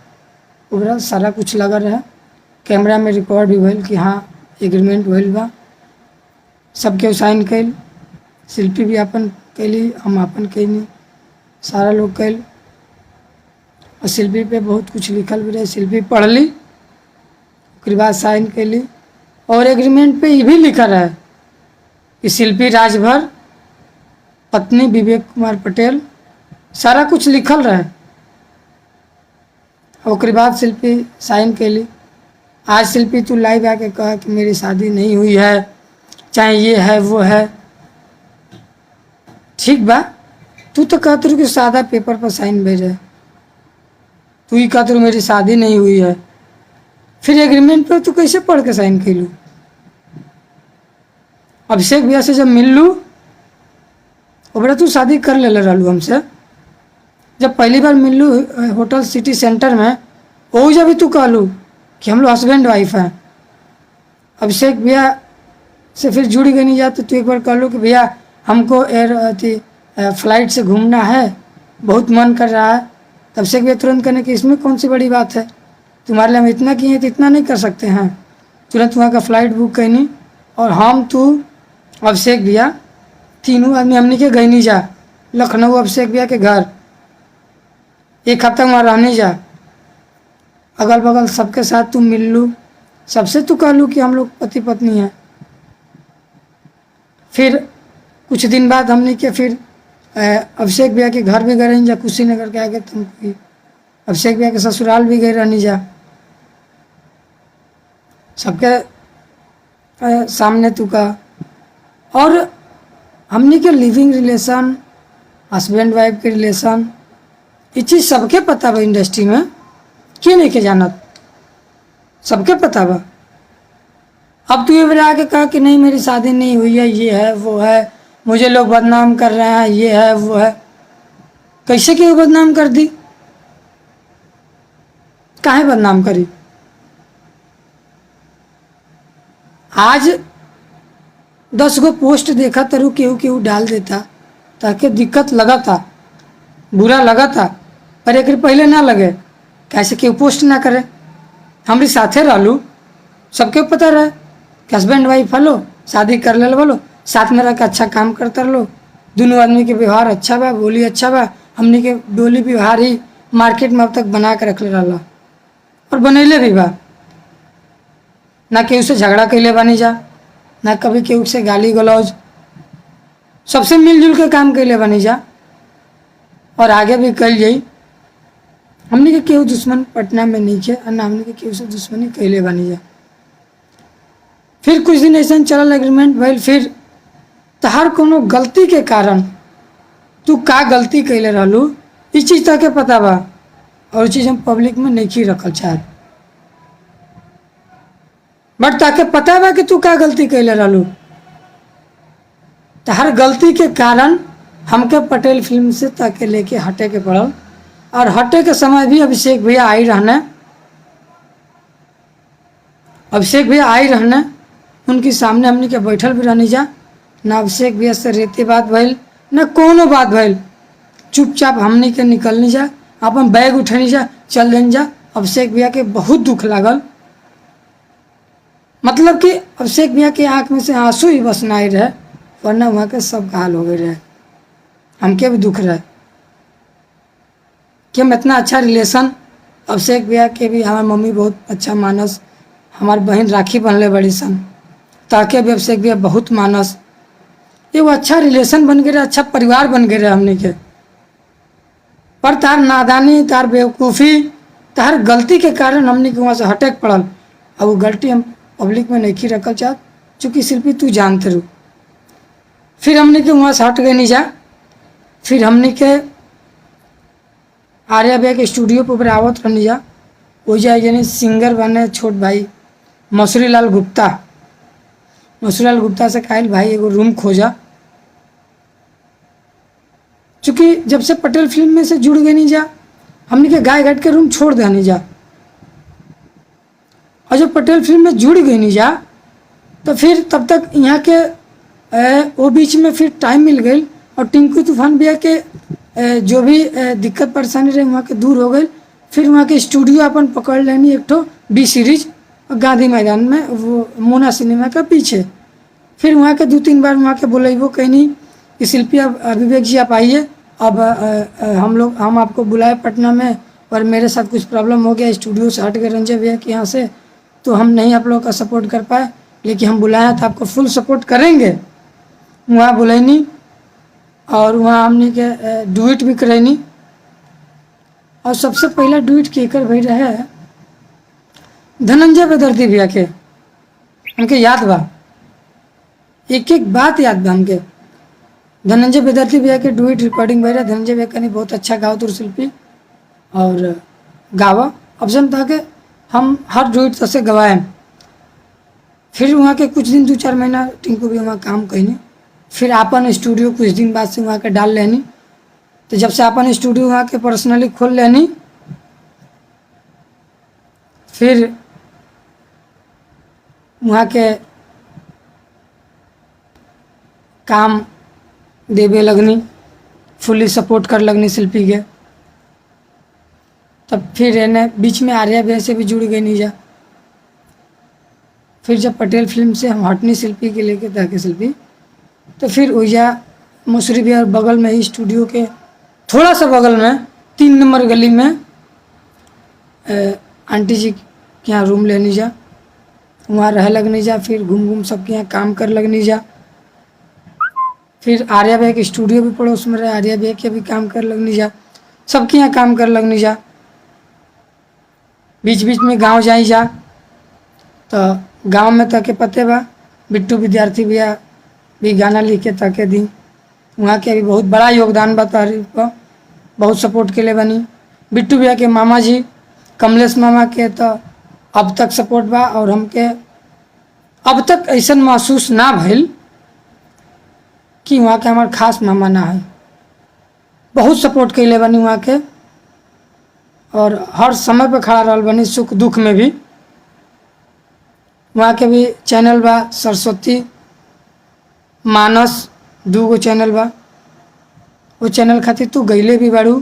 पूरा सारा कुछ लगल रहा। कैमरा में रिकॉर्ड भी भइल कि हाँ एग्रीमेंट भइल बा, सबके साइन कैल, शिल्पी भी अपन कैली, हम अपन कैनी, सारा लोग कैल। और शिल्पी पे बहुत कुछ लिखल भी रहे, शिल्पी पढ़ ली, उसके बाद साइन कैली। और एग्रीमेंट पे ये भी लिखा रहा है कि शिल्पी राजभर पत्नी विवेक कुमार पटेल, सारा कुछ लिखल रहा है। और उसके बाद शिल्पी साइन कैली। आज शिल्पी तू लाइव आके कहा कि मेरी शादी नहीं हुई है, चाहे ये है वो है, ठीक बा, तू तो कहते रहो कि सादा पेपर पर साइन भेजे, तू ही कहते रहो मेरी शादी नहीं हुई है, फिर एग्रीमेंट पे तू कैसे पढ़ के साइन कैलू? अभिषेक भैया से जब मिल लू ओबरा तू शादी कर ले रहलू हमसे, जब पहली बार मिल लू होटल सिटी सेंटर में, वो जब भी तू कहलू कि हम लोग हस्बैंड वाइफ हैं। अभिषेक भैया से फिर जुड़ गई नहीं जा, तो तू एक बार कह लो कि भैया हमको फ्लाइट से घूमना है, बहुत मन कर रहा है, तब से भैया तुरंत कहने कि इसमें कौन सी बड़ी बात है, तुम्हारे लिए हम इतना किए तो इतना नहीं कर सकते हैं, तुरंत वहाँ का फ़्लाइट बुक करनी। और हम तू अभिषेक भैया तीनों आदमी हमने के गई नहीं जा लखनऊ अभिषेक भैया के घर, 1 हफ्ता वहाँ रहने जा, अगल बगल सबके साथ तू मिल लू, सबसे तू कह लू कि हम लोग पति पत्नी हैं। फिर कुछ दिन बाद हमने के फिर अभिषेक भैया के घर भी गए रही जा, कुशीनगर के आगे तुम अभिषेक भैया के ससुराल भी गए रहनी जा, सबके सामने तू का। और हमने के लिविंग रिलेशन, हस्बैंड वाइफ के रिलेशन, ये चीज़ सबके पता बा इंडस्ट्री में, क्यों नहीं के जानत, सबके पता बा। अब तू ये बता के कहा कि नहीं मेरी शादी नहीं हुई है, ये है वो है, मुझे लोग बदनाम कर रहे हैं, ये है वो है, कैसे क्यों बदनाम कर दी, काहे बदनाम करी? आज 10 गो पोस्ट देखा तरु केहू केहू डाल देता ताकि दिक्कत लगा था, बुरा लगा था, पर एक पहले ना लगे, कैसे केहू पोस्ट ना करे, हमारे साथे रहलू, सबके पता रहे कि हस्बैंड वाइफ हलो, शादी कर ले बोलो, साथ में रह के अच्छा काम करते रहो, दोनों आदमी के व्यवहार अच्छा बा, बोली अच्छा बा, हमने के बोली व्यवहार ही मार्केट में अब तक बना के रख ले रहा और बनैले भी बा, ना केहू से झगड़ा कैले बानी जा, ना कभी केहू से गाली गलौज, सबसे मिलजुल के काम कैले बानी जा, और आगे भी कल जाई। हमने के केहू दुश्मन पटना में नहीं खे, और ना हमने के केहू से दुश्मनी कैले बानी जा। फिर कुछ दिन ऐसा चलल एग्रीमेंट भइल, फिर तहार कोनो गलती के कारण तू का गलती कैले रहलू इस चीज़ तक के पता बा, और चीज़ हम पब्लिक में नहीं रखल चाहत, बट ताके पता बा कि तू का गलती कैले रहलू। तहार गलती के कारण हमके पटेल फिल्म से ताके लेके हटे के पड़ल, और हटे के समय भी अभिषेक भैया आई रहने, अभिषेक भैया आई रहने, उनके सामने हमने के बैठल भी रहनी जा, ना अभिषेक भैया से रेते बात भइल ना कोनो बात भइल। चुपचाप हमने के निकलनी जा, अपन बैग उठनी जा, चल देनी जा। अभिषेक भैया के बहुत दुख लागल, मतलब कि अभिषेक भैया के आँख में से आंसू ही बस नहीं रहे, वरना वहाँ के सब हाल हो गए रहे। हमके भी दुख रहे कि हम इतना अच्छा रिलेशन, अभिषेक भैया के भी हमारी मम्मी बहुत अच्छा मानस, हमारी बहन राखी बनले बड़ी सन, ताकि भी अभिषेक भैया बहुत मानस, ये वो अच्छा रिलेशन बन गए रहे, अच्छा परिवार बन गए रहे हमने के। पर तार नादानी, तार बेवकूफ़ी, तार गलती के कारण हमने के वहाँ से हटक पड़ल। अब वो गलती हम पब्लिक में नहीं रखल चाहत, चूँकि शिल्पी तू जानते रू। फिर हमने के वहाँ से हट गए नहीं जा, फिर हमने के आर्या भैया के स्टूडियो पर आवत रहनी जा। हो जाए यानी सिंगर बने छोट भाई मसूरी लाल गुप्ता, मसूरी लाल गुप्ता से कहल भाई एगो रूम खोजा। चूँकि जब से पटेल फिल्म में से जुड़ गए नहीं जा, हमने के गाय घाट के रूम छोड़ दे नहीं जा, और जब पटेल फिल्म में जुड़ गई नहीं जा तो फिर तब तक यहाँ के वो बीच में फिर टाइम मिल गई, और टिंकू तूफान भैया के जो भी दिक्कत परेशानी रही वहाँ के दूर हो गई। फिर वहाँ के स्टूडियो अपन पकड़ लेनी एक तो बी सीरीज गांधी मैदान में, वो मोना सिनेमा का पीछे। फिर वहाँ के 2-3 बार वहाँ के बोले वो कहीं नहीं कि शिल्पी अब विवेक जी आप आइए, अब हम आपको बुलाए पटना में, और मेरे साथ कुछ प्रॉब्लम हो गया, स्टूडियो से हट गए रंजय भैया के यहाँ से, तो हम नहीं आप लोगों का सपोर्ट कर पाए, लेकिन हम बुलाया तो आपको फुल सपोर्ट करेंगे। वहाँ बुलैनी, और वहाँ हमने के डुएट भी करैनी। और सबसे पहला डुएट केकर भई रहे धनंजय बेदर्दी भैया के, उनके याद बा, एक एक बात याद बा हमके। धनंजय बेदर्दी भैया के डुएट रिकॉर्डिंग भई रहे। धनंजय भैया कनी बहुत अच्छा गाओ तुर शिल्पी, और गावा ऑप्शन था कि हम हर डुएट तसे गवाए। फिर वहाँ के कुछ दिन 2-4 महीना टिंकू भी वहाँ काम कईनी, फिर अपन स्टूडियो कुछ दिन बाद से वहाँ के डाल लेनी। तो जब से अपन स्टूडियो वहाँ के पर्सनली खोल लेनी, फिर वहाँ के काम देवे लगनी, फुली सपोर्ट कर लगनी शिल्पी के। तब फिर इन्हें बीच में आर्या भैया से भी जुड़ गई नहीं जा। फिर जब पटेल फिल्म से हम हटनी शिल्पी के लेके ताकि शिल्पी, तो फिर ओइजा मसूरी भैया बगल में ही स्टूडियो के थोड़ा सा बगल में 3 नंबर गली में आंटी जी के यहाँ रूम लेनी जा, वहाँ रह लगनी जा। फिर घूम घूम सबके यहाँ काम कर लगनी जा। फिर आर्या भैया के स्टूडियो भी पड़ोस में रहे, आर्या भैया के भी काम कर लगनी जा, सबके यहाँ काम कर लगनी जा। बीच बीच में गांव जाई जा, तो गांव में तके पते बा बिट्टू विद्यार्थी भैया भी गाना लिख के तके दी, वहाँ के भी बहुत बड़ा योगदान बा तारीफ पर, बहुत सपोर्ट के लिए बनी। बिट्टू भैया के मामा जी कमलेश मामा के तो अब तक सपोर्ट बा, और हमके अब तक ऐसा महसूस ना भइल कि वहाँ के हमार खास मामा ना है। बहुत सपोर्ट के लिए बनी वहाँ के, और हर समय पे खड़ा रहल बनी, सुख दुख में भी। वहाँ के भी चैनल बा सरस्वती मानस, 2 गो चैनल बा। वो चैनल खातिर तू गईले भी बाड़ू।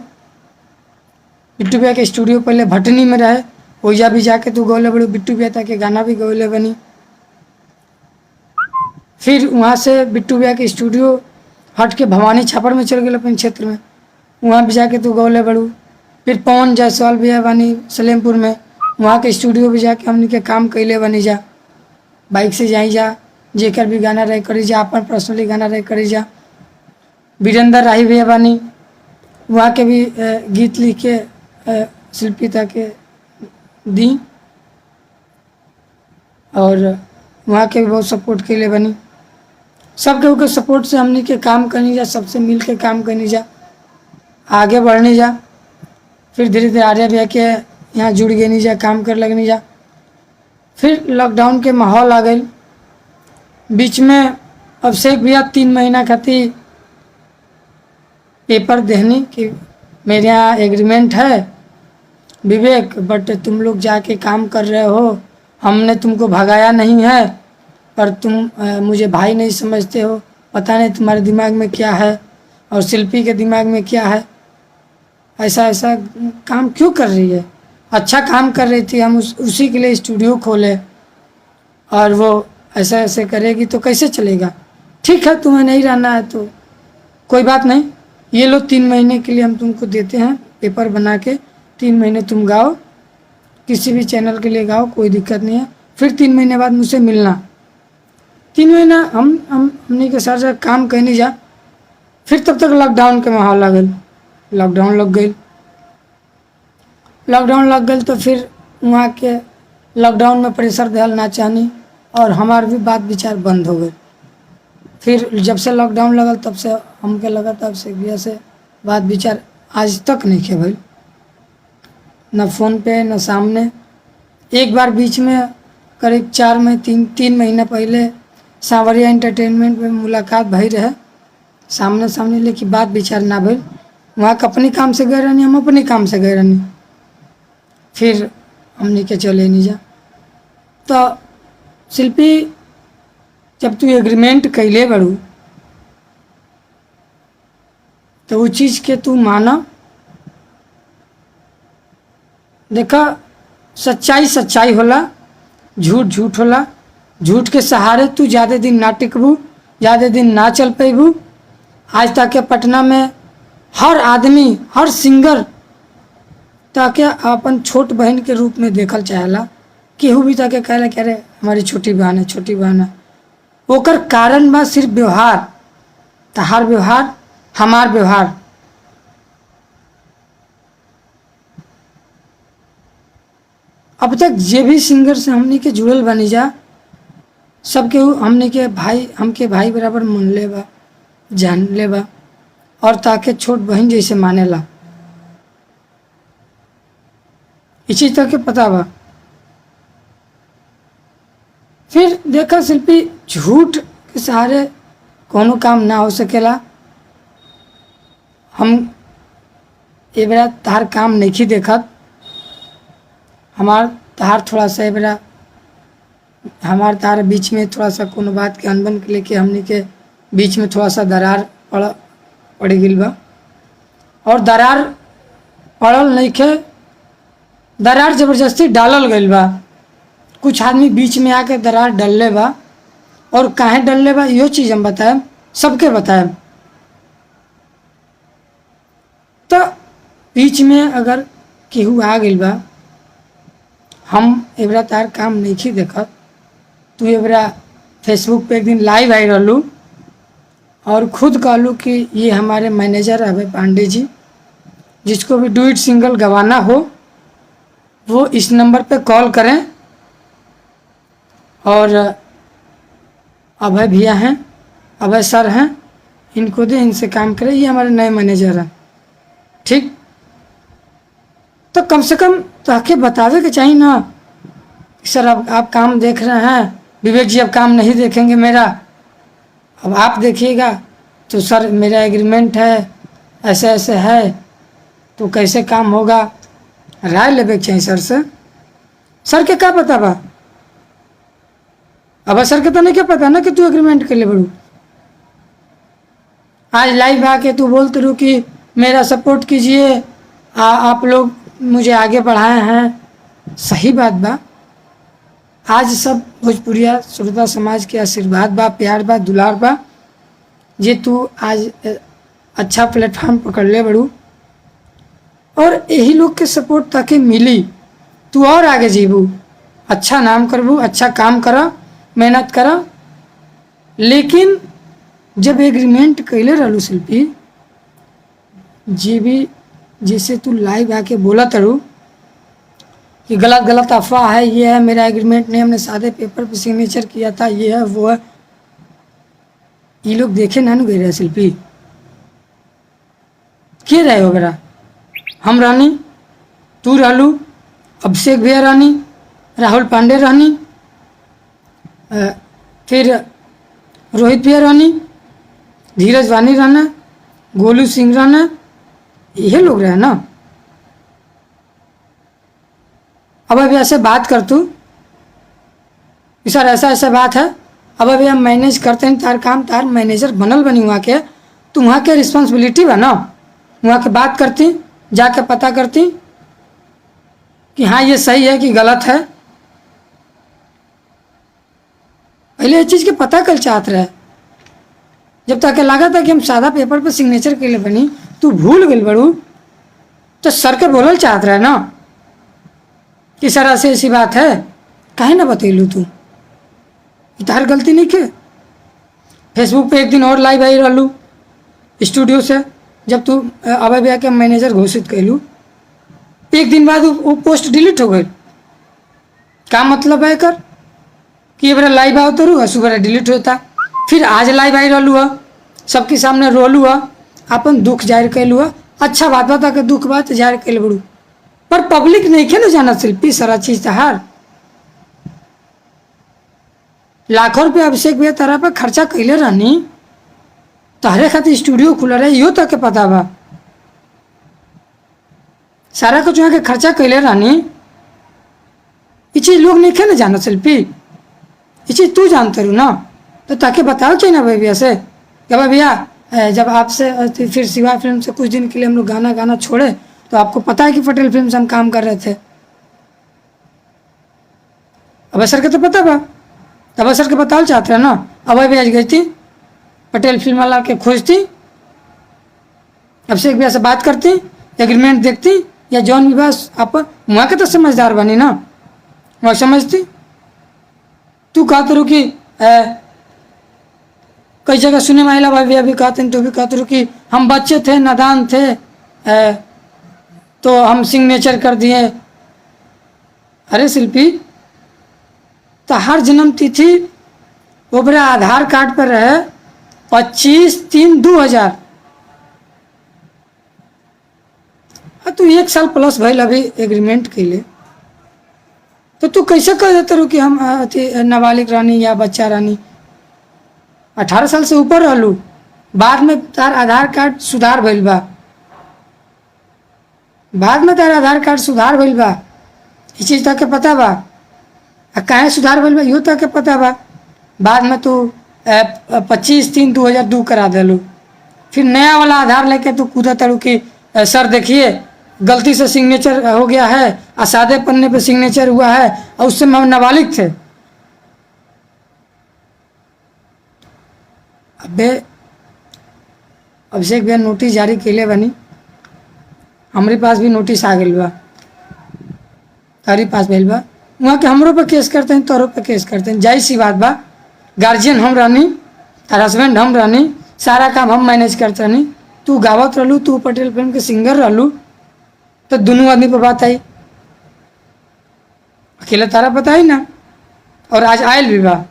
बिट्टू भैया के स्टूडियो पहले भटनी में रहे, ओइजा भी जाके तू गौले बड़ू, बिट्टू भैया तक के गाना भी गौले बनी। फिर वहाँ से बिट्टू भैया के स्टूडियो हट के भवानी छापर में चल गए अपन क्षेत्र में, वहाँ भी जाके तू गौले बड़ू। फिर पवन जायसवाल भैया बनी सलेमपुर में, वहाँ के स्टूडियो भी जाके हमने के काम कैले बनी जा। बाइक से जाई जा, जेकर भी गाना रहे करी जा, अपन पर्सनली गाना रहे करी जा। वीरेंद्र राही भैया बानी, वहाँ के भी गीत लिख के शिल्पी तक के दी, और वहाँ के भी बहुत सपोर्ट के लिए बनी। सब केहू के सपोर्ट से हमने के काम करनी जा, सबसे मिल के काम करनी जा, आगे बढ़ने जा। फिर धीरे धीरे आर्या भैया के यहाँ जुड़ गए नहीं जा, काम कर लगनी जा। फिर लॉकडाउन के माहौल आ गई बीच में। अभिषेक भैया 3 महीना खातिर पेपर देनी कि मेरे यहाँ एग्रीमेंट है विवेक, बट तुम लोग जाके काम कर रहे हो, हमने तुमको भगाया नहीं है, पर तुम मुझे भाई नहीं समझते हो। पता नहीं तुम्हारे दिमाग में क्या है और शिल्पी के दिमाग में क्या है। ऐसा ऐसा काम क्यों कर रही है? अच्छा काम कर रही थी, हम उसी के लिए स्टूडियो खोले, और वो ऐसा ऐसे करेगी तो कैसे चलेगा? ठीक है, तुम्हें नहीं रहना है तो कोई बात नहीं, ये लो 3 महीने के लिए हम तुमको देते हैं पेपर बना के, 3 महीने तुम गाओ, किसी भी चैनल के लिए गाओ, कोई दिक्कत नहीं है। फिर 3 महीने बाद मुझसे मिलना। 3 महीना हमने के साथ काम कहने जा। फिर तब तक लॉकडाउन के माहौल आ गई, लॉकडाउन लग गई। लॉकडाउन लग गई तो फिर वहाँ के लॉकडाउन में प्रेशर दहल ना चाहनी, और हमार भी बात विचार बंद हो गए। फिर जब से लॉकडाउन लगल तब से हमके लगा, तब से गया से बात विचार आज तक नहीं खे भाई, न फ़ोन पे न सामने। एक बार बीच में करीब 3 महीना पहले सांवरिया एंटरटेनमेंट में मुलाकात भई रहे सामने सामने, लेकिन बात विचार ना भइल। वहाँ के अपने काम से गए रहनी, हम अपने काम से गए रहनी। फिर हमने के चले नहीं जा। तो शिल्पी, जब तू एग्रीमेंट कैले बड़ू तो वो चीज़ के तू माना। देखा, सच्चाई सच्चाई होला, झूठ झूठ होला। झूठ के सहारे तू ज़्यादा दिन ना टिकबू, ज़्यादा दिन ना चल पैबू। आज तक के पटना में हर आदमी, हर सिंगर ताके अपन छोट बहन के रूप में देखल चाहेला। केहू भी ताके कहला कि अरे हमारी छोटी बहन है, छोटी बहन है। ओकर कारण बा सिर्फ व्यवहार, तहार व्यवहार, हमार व्यवहार। अब तक जे भी सिंगर से हमने के जुड़ल बनी जा, सब केहू हमने के भाई, हमके भाई बराबर मान ले बा, जान ले बा, और ताके छोट बहन जैसे मानेला। इस चीज तक के पता बा। फिर देखा शिल्पी, झूठ के सहारे कोनो काम ना हो सकेला। हम ए बेरा तार काम नहीं देखत, हमार तार थोड़ा सा ए बेरा, हमार तार बीच में थोड़ा सा कोनो बात के अनबन के लेके हमने के बीच में थोड़ा सा दरार पड़ गई बा। और दरार पड़ल नहीं के, दरार जबरदस्ती डालल गई बा। कुछ आदमी बीच में आके दरार डलले बा, और काहे डलले बा यो चीज़ हम बताएं, सबके बताएं। तो बीच में अगर केहू आ गई बा, हम एबरा तार काम नहीं देखत। तू एबरा फेसबुक पे एक दिन लाइव आई रहलू और खुद कहलू कि ये हमारे मैनेजर है पांडे जी, जिसको भी डुइट सिंगल गवाना हो वो इस नंबर पे कॉल करें। और अभय भैया हैं, अभय सर हैं, इनको दे, इनसे काम करें, ये हमारे नए मैनेजर हैं। ठीक, तो कम से कम ताकि बतावे के चाहिए ना, सर अब आप काम देख रहे हैं, विवेक जी अब काम नहीं देखेंगे मेरा, अब आप देखिएगा। तो सर मेरा एग्रीमेंट है, ऐसे ऐसे है, तो कैसे काम होगा, राय लेवे के चाहिए सर से। सर के क्या पता बा? अब सर के तो नहीं क्या पता ना कि तू एग्रीमेंट के लिए बड़ू। आज लाइव आके तू बोलते रहो कि मेरा सपोर्ट कीजिए, आप लोग मुझे आगे बढ़ाए हैं। सही बात बा, आज सब भोजपुरिया श्रोता समाज के आशीर्वाद बा, प्यार बा, दुलार बा, जे तू आज अच्छा प्लेटफॉर्म पकड़ ले बड़ू, और यही लोग के सपोर्ट ताकि मिली, तू और आगे जीबू, अच्छा नाम करबू, अच्छा काम करा, मेहनत करा। लेकिन जब एग्रीमेंट कैले रहलू शिल्पी, जे भी जैसे तू लाइव आके बोला तरू कि गलत गलत अफवाह है, ये है, मेरा एग्रीमेंट नहीं, हमने सादे पेपर पे सिग्नेचर किया था, ये है वो है, ये लोग देखे ना गए रहे शिल्पी, के रहे वगैरह। हम रानी, तू रहलू, अभिषेक भैया रानी, राहुल पांडे रानी, फिर रोहित भैया रानी, धीरज वानी रहना, गोलू सिंह रहना, ये लोग रहे ना। अब ऐसे बात कर तू कि सर ऐसा ऐसा बात है, अब अभी हम मैनेज करते हैं तार काम, तार मैनेजर बनल बनी वहाँ के, तो वहाँ के रिस्पॉन्सिबिलिटी बा ना, वहाँ के बात करती, जाके पता करती कि हाँ ये सही है कि गलत है। पहले ये चीज़ के पता कर चाहते रहे, जब तक लगा था कि हम सादा पेपर पे सिग्नेचर के लिए बनी, तू भूल गई बड़ू, तो सर के बोलल चाहत रहे ना कि सर ऐसी ऐसी बात है, काहे ना बतैलू तू, तार गलती नहीं के। फेसबुक पे एक दिन और लाइव आई रहलू स्टूडियो से, जब तू अभय भैया के मैनेजर घोषित कैलू, एक दिन बाद वो पोस्ट डिलीट हो गई। क्या मतलब है कर कि बड़ा लाइव आओ तो सुबह डिलीट होता, फिर आज लाइव आई रहलू है, सबके सामने रोलू है, अपन दुख जाहिर कैलू है, अच्छा बात बता के दुख बात जाहिर कैल बड़ू, पर पब्लिक नहीं के ना जाना शिल्पी सारा चीज तहार। लाखों रुपये अभिषेक भैया तारा पे खर्चा कैले रहनी, तहरे खातिर स्टूडियो खुला रहे, यो तक के पता बा, सारा कुछ वहाँ के खर्चा कैले रहनी, ये चीज लोग नहीं के ना जाना शिल्पी, ये चीज तू जानते रू ना, तो ताकि बताओ चाहिए ना भैया से कि भाई भैया जब आपसे फिर शिवा फिल्म से कुछ दिन के लिए हम लोग गाना छोड़े, तो आपको पता है कि पटेल फिल्म से हम काम कर रहे थे। अब सर के तो पता बा, तब सर के बताओ चाहते हैं ना। अब भैया गई थी पटेल फिल्म वाला के खोजती, अभिषेक भैया से बात करती, एग्रीमेंट देखती, या जौन भी बस आप वहाँ के तो समझदार बनी ना, वह समझती। तू कहते रू कि कई जगह सुने में आइला, भाई भैया भी कहते हैं, तो भी कहते रू कि हम बच्चे थे, नादान थे, तो हम सिग्नेचर कर दिए। अरे शिल्पी, तो हर जन्म तिथि वो बड़ा आधार कार्ड पर रहे 25/3/2000, तू 1 साल प्लस भैल अभी एग्रीमेंट के लिए, तो तू कैसे कह देते रू कि हम नाबालिग रानी या बच्चा रानी, 18 साल से ऊपर रहलू, बाद में तार आधार कार्ड सुधार भइल बा, बाद में तार आधार कार्ड सुधार भइल बा, ये चीज तक के पता बा, काहे सुधार भइल बा यो तक के पता बा। बाद में तू 25/3/2002 करा देलू, फिर नया वाला आधार लेके तू कूदा तड़ू कि सर देखिए गलती से सिग्नेचर हो गया है, और सादे पन्ने पे सिग्नेचर हुआ है, और उससे हम नाबालिग थे। अबे अभिषेक भैया नोटिस जारी कैले बनी, हमारे पास भी नोटिस आ गई बा, तारी पास भेल बा, वहाँ के हमरों पर केस करते हैं, तोरों पर केस करते हैं, जाहिर सी बात बा, गार्जियन हम रहनी, तार हस्बैंड हम रहनी, सारा काम हम मैनेज करते रहनी, तू गावत रहलू, तू पटेल फिल्म के सिंगर रहलू, तो दोनों आदमी पर बात आई, अकेला तारा पता ही ना, और आज आयल भी बा,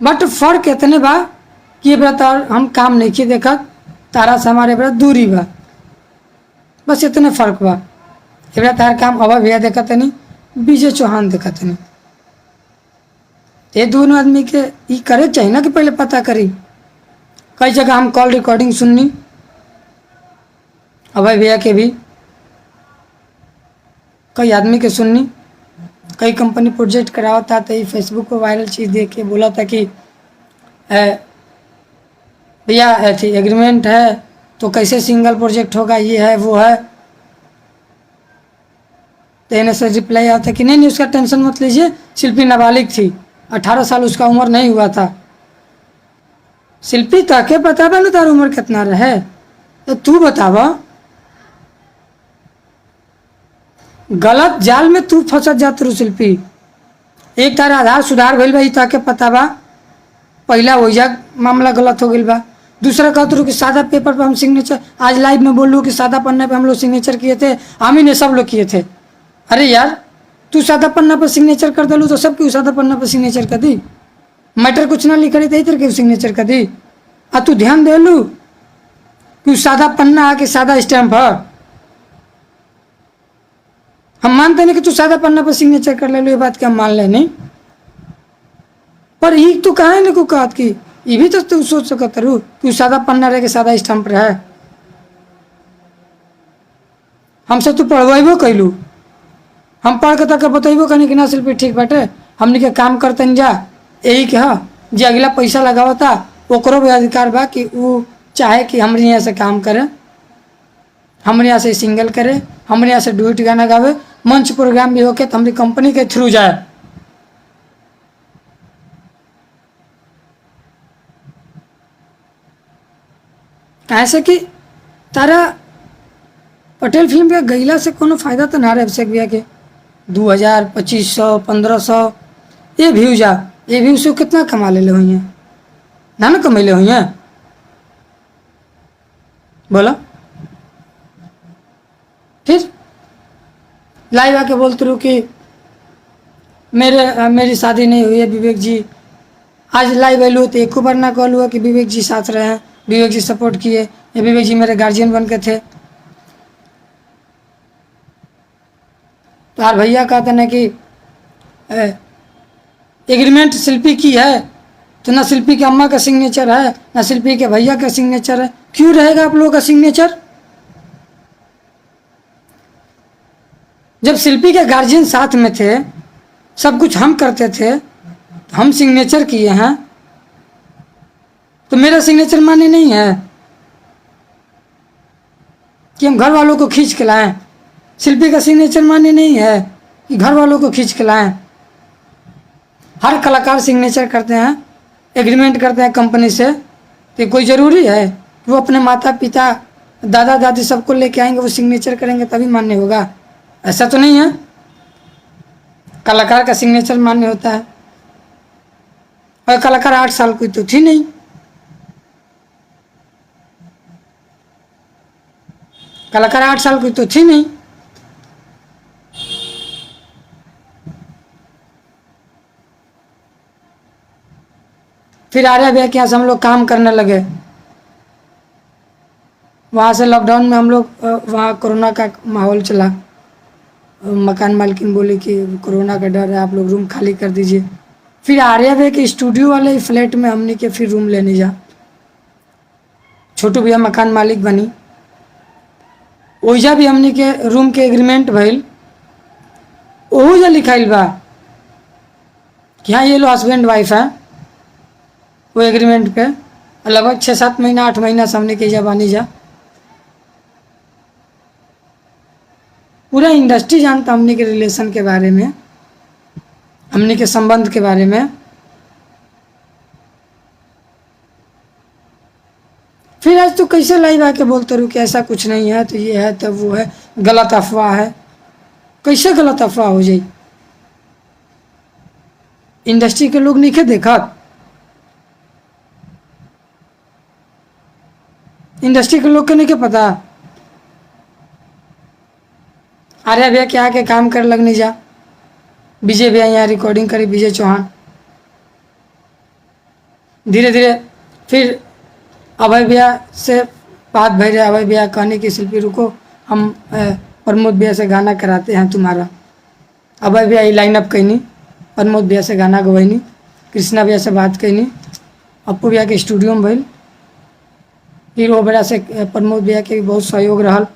बट फर्क इतने बा कि बता हम काम नहीं किए देखा, तारा से हमारे बड़ा दूरी बा, बस इतने फर्क बा। ये तार काम अभय भैया देखा नहीं, विजय चौहान देखा नहीं, ये दोनों आदमी के ये करे चाहिए ना कि पहले पता करी। कई जगह हम कॉल रिकॉर्डिंग सुननी, अभय भैया के भी, कई आदमी के सुननी, कई कंपनी प्रोजेक्ट करावा था, तो ये फेसबुक पर वायरल चीज़ देख के बोला था कि भैया ऐसी एग्रीमेंट है तो कैसे सिंगल प्रोजेक्ट होगा, ये है वो है, तो इन्हें से रिप्लाई आता कि नहीं उसका टेंशन मत लीजिए, शिल्पी नाबालिग थी, 18 साल उसका उम्र नहीं हुआ था। शिल्पी ताके पता बा ना तार उम्र कितना रहे, तो तू बतावा, गलत जाल में तू फंसत जात रू शिल्पी। एक तारा आधार सुधार भइल बा, ई ताके पता बा, पहला वही मामला गलत हो गई बा। दूसरा कहते रू कि सादा पेपर पे हम सिग्नेचर, आज लाइव में बोल लूँ कि सादा पन्ने पे हम लोग सिग्नेचर किए थे, हम ही ने सब लोग किए थे। अरे यार तू सादा पन्ना पर सिग्नेचर कर दलू तो सब क्यों सादा पन्ना पर सिग्नेचर कर दी, मैटर कुछ ना लिख रही थी इधर क्यों सिग्नेचर कर दी। आ तू ध्यान दे लू कि सादा पन्ना है कि सादा स्टैम्प है, हम मानते नहीं कि तू सादा पन्ना पर सिग्नेचर कर ले लो, ये बात क्या हम मान ले नहीं, पर ये तू कहा नहीं को कहत कि ये भी तो तू सोच सकत रू कि सादा पन्ना रहे कि सादा स्टैम्प रहे। हमसे तू पढ़वेबो कैलू, हम पढ़ के तक बतेबो कहीं कि ना शिल्पी ठीक बाटे, हमने के काम करतन जा यही के ह जे अगला पैसा लगावता ओकरो भी अधिकार बा कि वो चाहे कि हमरे यहाँ से काम करे, हमरे यहाँ से सिंगल करे, हमरे यहाँ से डुएट गाना गावे, मंच प्रोग्राम भी होके तो हमारी कंपनी के थ्रू जाए। ऐसे कि तारा पटेल फिल्म के गईला से कोनो फायदा तो ना रहे अभिषेक भैया के 2000 2500 1500 ये व्यूज आ ये व्यूज से कितना कमा ले हुई हैं ना कमैले हुई हैं बोला। फिर लाइव आके बोलते रहो कि मेरी शादी नहीं हुई है विवेक जी। आज लाइव आलू तो एक बार ना कहलू है कि विवेक जी साथ रहे हैं, विवेक जी सपोर्ट किए, ये विवेक जी मेरे गार्जियन बन के थे। तो यार भैया कहते ना कि एग्रीमेंट शिल्पी की है तो ना शिल्पी के अम्मा का सिग्नेचर है ना शिल्पी के भैया का सिग्नेचर है। क्यों रहेगा आप लोगों का सिग्नेचर? जब शिल्पी के गार्जियन साथ में थे, सब कुछ हम करते थे, तो हम सिग्नेचर किए हैं, तो मेरा सिग्नेचर मान्य नहीं है कि हम घर वालों को खींच के लाएं। शिल्पी का सिग्नेचर मान्य नहीं है कि घर वालों को खींच के लाएं। हर कलाकार सिग्नेचर करते हैं, एग्रीमेंट करते हैं कंपनी से। तो कोई ज़रूरी है वो अपने माता पिता दादा दादी सबको लेके आएंगे, वो सिग्नेचर करेंगे तभी मान्य होगा? ऐसा तो नहीं है। कलाकार का सिग्नेचर मान्य होता है। और कलाकार 8 साल की तो थी नहीं। कलाकार 8 साल की तो थी नहीं। फिर आर्या भैया के यहाँ से हम लोग काम करने लगे। वहाँ से लॉकडाउन में हम लोग वहाँ कोरोना का माहौल चला। मकान मालकिन बोले कि कोरोना का डर है, आप लोग रूम खाली कर दीजिए। फिर आर्या भैया के स्टूडियो वाले फ्लैट में हमने के फिर रूम लेने जा। छोटू भैया मकान मालिक बनी, ओइजा भी हमने के रूम के एग्रीमेंट भइल। ओहू लिखाइल बा कि हाँ ये लो हस्बैंड वाइफ है। वो एग्रीमेंट पे लगभग 6-7 महीना 8 महीना से हमने के जा बानी जा। पूरा इंडस्ट्री जानता हमने के रिलेशन के बारे में, हमने के संबंध के बारे में। फिर आज तो कैसे लाइव आके बोलते रहो कि ऐसा कुछ नहीं है, तो ये है तो वो है, गलत अफवाह है। कैसे गलत अफवाह हो जाए? इंडस्ट्री के लोग नहीं के देखा? इंडस्ट्री के लोग के नहीं के पता? आर्या भैया के आके काम कर लगने जा। विजय भैया यहाँ रिकॉर्डिंग करी, विजय चौहान। धीरे धीरे फिर अभय भैया से बात भई रहे। अभय भैया कहने की शिल्पी रुको, हम प्रमोद भैया से गाना कराते हैं तुम्हारा। अभय भैया लाइनअप कैनी, प्रमोद भैया से गाना गवैनी, कृष्णा भैया से बात कैनी, अप्पू भैया के स्टूडियो में भइल। फिर वो बेरा से प्रमोद भैया के बहुत सहयोग रहल,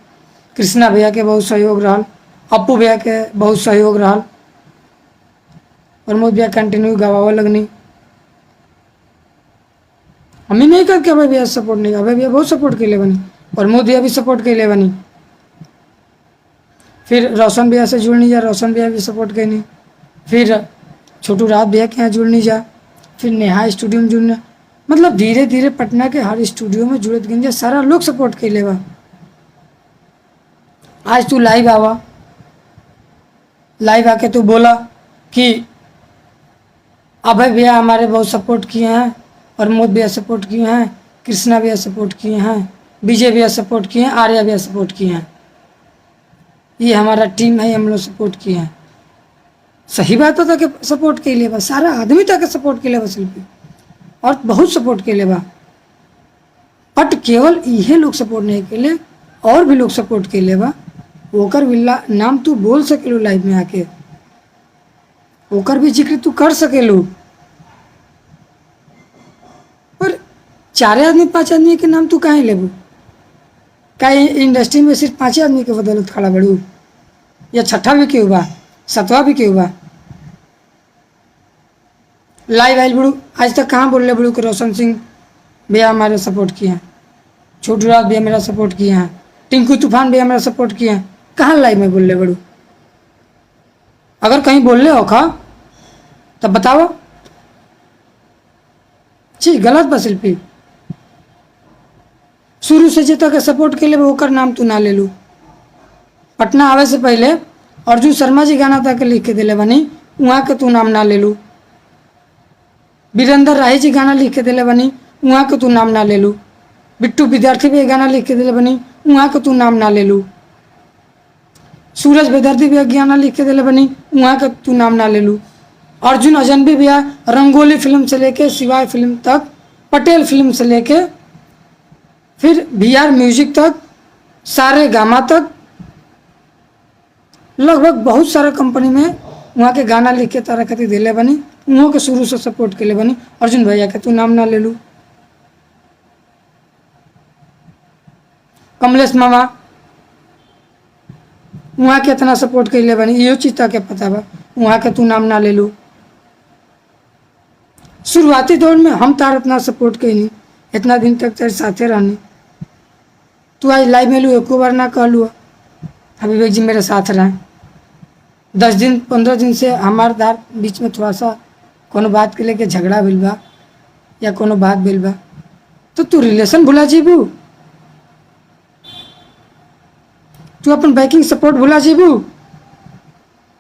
कृष्णा भैया के बहुत सहयोग रहल, अप्पू भैया के बहुत सहयोग रहल। प्रमोद भैया कंटिन्यू गवावे लगनी। हमें नहीं करके अभय भैया सपोर्ट नहीं, अभय भैया बहुत सपोर्ट के लिए बनी, प्रमोद भैया भी सपोर्ट के लिए बनी। फिर रोशन भैया से जुड़नी जा, रोशन भैया भी सपोर्ट करनी। फिर छोटू रात भैया के यहाँ जुड़नी जा, फिर नेहा स्टूडियो में जुड़ना। मतलब धीरे धीरे पटना के हर स्टूडियो में जुड़त गई जा, सारा लोग सपोर्ट के लिए बा। आज तू लाइव आवा, लाइव आके तू बोला कि अभय भैया हमारे बहुत सपोर्ट किए हैं, प्रमोद भैया सपोर्ट किए हैं, कृष्णा भैया सपोर्ट किए हैं, विजय भैया सपोर्ट किए हैं, आर्या भैया सपोर्ट किए हैं, ये हमारा टीम है, हम लोग सपोर्ट किए हैं। सही बात होता कि सपोर्ट के लिए बा, सारा आदमी तक सपोर्ट के लिए बा शिल्पी, और बहुत सपोर्ट के लिए बा। बट केवल ये लोग सपोर्ट नहीं के लिए, और भी लोग सपोर्ट के लिए बा। ओकर बिल्ला नाम तू बोल सकेलू लाइव में आके, ओकर भी जिक्र तू कर सकेलू। पर 4 आदमी 5 आदमी के नाम तू काहे लेबू? का इंडस्ट्री में सिर्फ 5 आदमी के बदौलत खड़ा बढ़ू, या छठा भी क्यों बा, 7वां भी क्यों बा? लाइव आइल बड़ू, आज तक कहाँ बोल रहे बड़ू कि रोशन सिंह भैया हमारे सपोर्ट किए हैं, छोटू राज भैया मेरा सपोर्ट किए हैं, टिंकू तूफान भैया मेरा सपोर्ट किए हैं, कहाँ लाइव में बोल रहे बड़ू? अगर कहीं बोल रहे हो खा तब बताओ। चीज गलत बा शिल्पी, शुरू से जितना के सपोर्ट के लिए ओकर नाम तू ना ले लू। पटना आवे से पहले अर्जुन शर्मा जी गाना तक लिख के दिले बनी, वहाँ के तू नाम ना ले लू। वीरेंद्र राही जी गाना लिख के दिले बनी, वहाँ के तू नाम ना ले लू। बिट्टू विद्यार्थी भी गाना लिख के दिले बनी, वहाँ के तू नाम ना ले लू। सूरज विद्यार्थी भी गाना लिख के दिले बनी, वहाँ के तू नाम ना ले लू। अर्जुन अजनबी भैया रंगोली फिल्म से लेके सिवाय फिल्म तक, पटेल फिल्म से लेके फिर VR म्यूजिक तक, सारे गामा तक, लगभग बहुत सारा कंपनी में वहाँ के गाना लिख के तारा खातिर दिले बनी, वहाँ के शुरू से सपोर्ट के लिए बनी। अर्जुन भैया के तू नाम ना ले लू। कमलेश मामा वहाँ के इतना सपोर्ट के लिए बनी, यो चीज के पता बा, वहाँ के तू नाम ना ले लू। शुरुआती दौर में हम तार इतना सपोर्ट कईनी, इतना दिन तक तेरे साथे रहनी, तू आज लाइव में लू एको बार ना कह लू हबीब जी मेरे साथ रहे। 10 दिन 15 दिन से हमार दार बीच में थोड़ा सा कोनो बात के लेके झगड़ा भइल बा या कोनो बात भइल बा, तो तू रिलेशन भुला जीबू, तू अपन बैकिंग सपोर्ट भुला जीबू,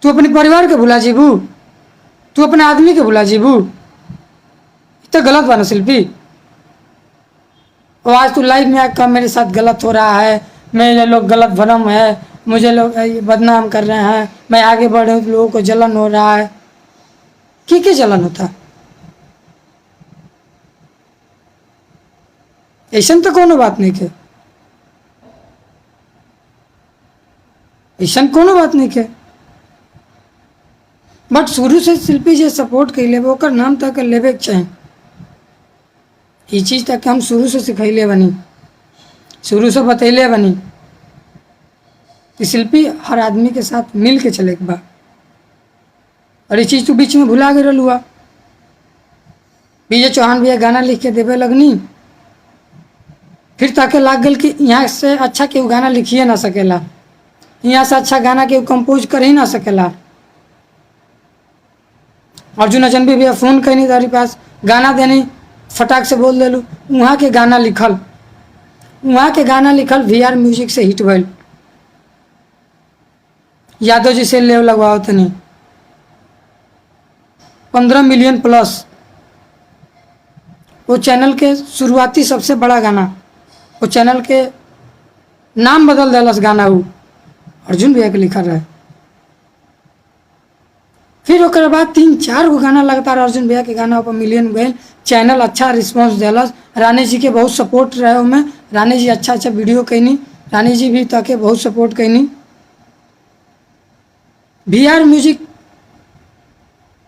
तू अपने परिवार के भुला जीबू, तू अपने आदमी के भुला जीबू। तो गलत बा ना शिल्पी। और आज तू लाइव में आकर मेरे साथ गलत हो रहा है, मेरे लोग गलत भरम है, मुझे लोग बदनाम कर रहे हैं, मैं आगे बढ़ रहा हूँ तो लोगों को जलन हो रहा है। क्या जलन होता? ऐसा तो कोनो बात नहीं के, ऐसा कोनो बात नहीं के। बट शुरू से शिल्पी जी सपोर्ट कैले ओकर नाम तक लेवे के चाहे। ये चीज तक हम शुरू से सिखैले बनी, शुरू से बतैले बनी कि शिल्पी हर आदमी के साथ मिल के चले के बा। और ये चीज तू बीच में भुला गए रहलुआ। विजय चौहान भैया गाना लिख के देवे लगनी, फिर ताके लाग गल कि यहाँ से अच्छा केहू गाना लिखिए ना सकेला, यहाँ से अच्छा गाना केहू कंपोज कर ही ना सकेला। अर्जुन अजनबी भैया फोन कैनी तारी पास गाना देनी, फटाक से बोल देलू, वहाँ के गाना लिखल, वहाँ के गाना लिखल VR म्यूजिक से हिट भइल। यादव जी से लेव लगवाओ तनी 15 मिलियन प्लस। वो चैनल के शुरुआती सबसे बड़ा गाना, वो चैनल के नाम बदल दिलस गाना, वो अर्जुन भैया के लिखल रहे। फिर ओकर बाद 3-4 गो गाना लगातार अर्जुन भैया के गाना पर मिलियन गए, चैनल अच्छा रिस्पांस दिलस। रानी जी के बहुत सपोर्ट रहे उनमें, रानी जी अच्छा अच्छा वीडियो कैनी, रानी जी भी ताके बहुत सपोर्ट कैनी। VR म्यूजिक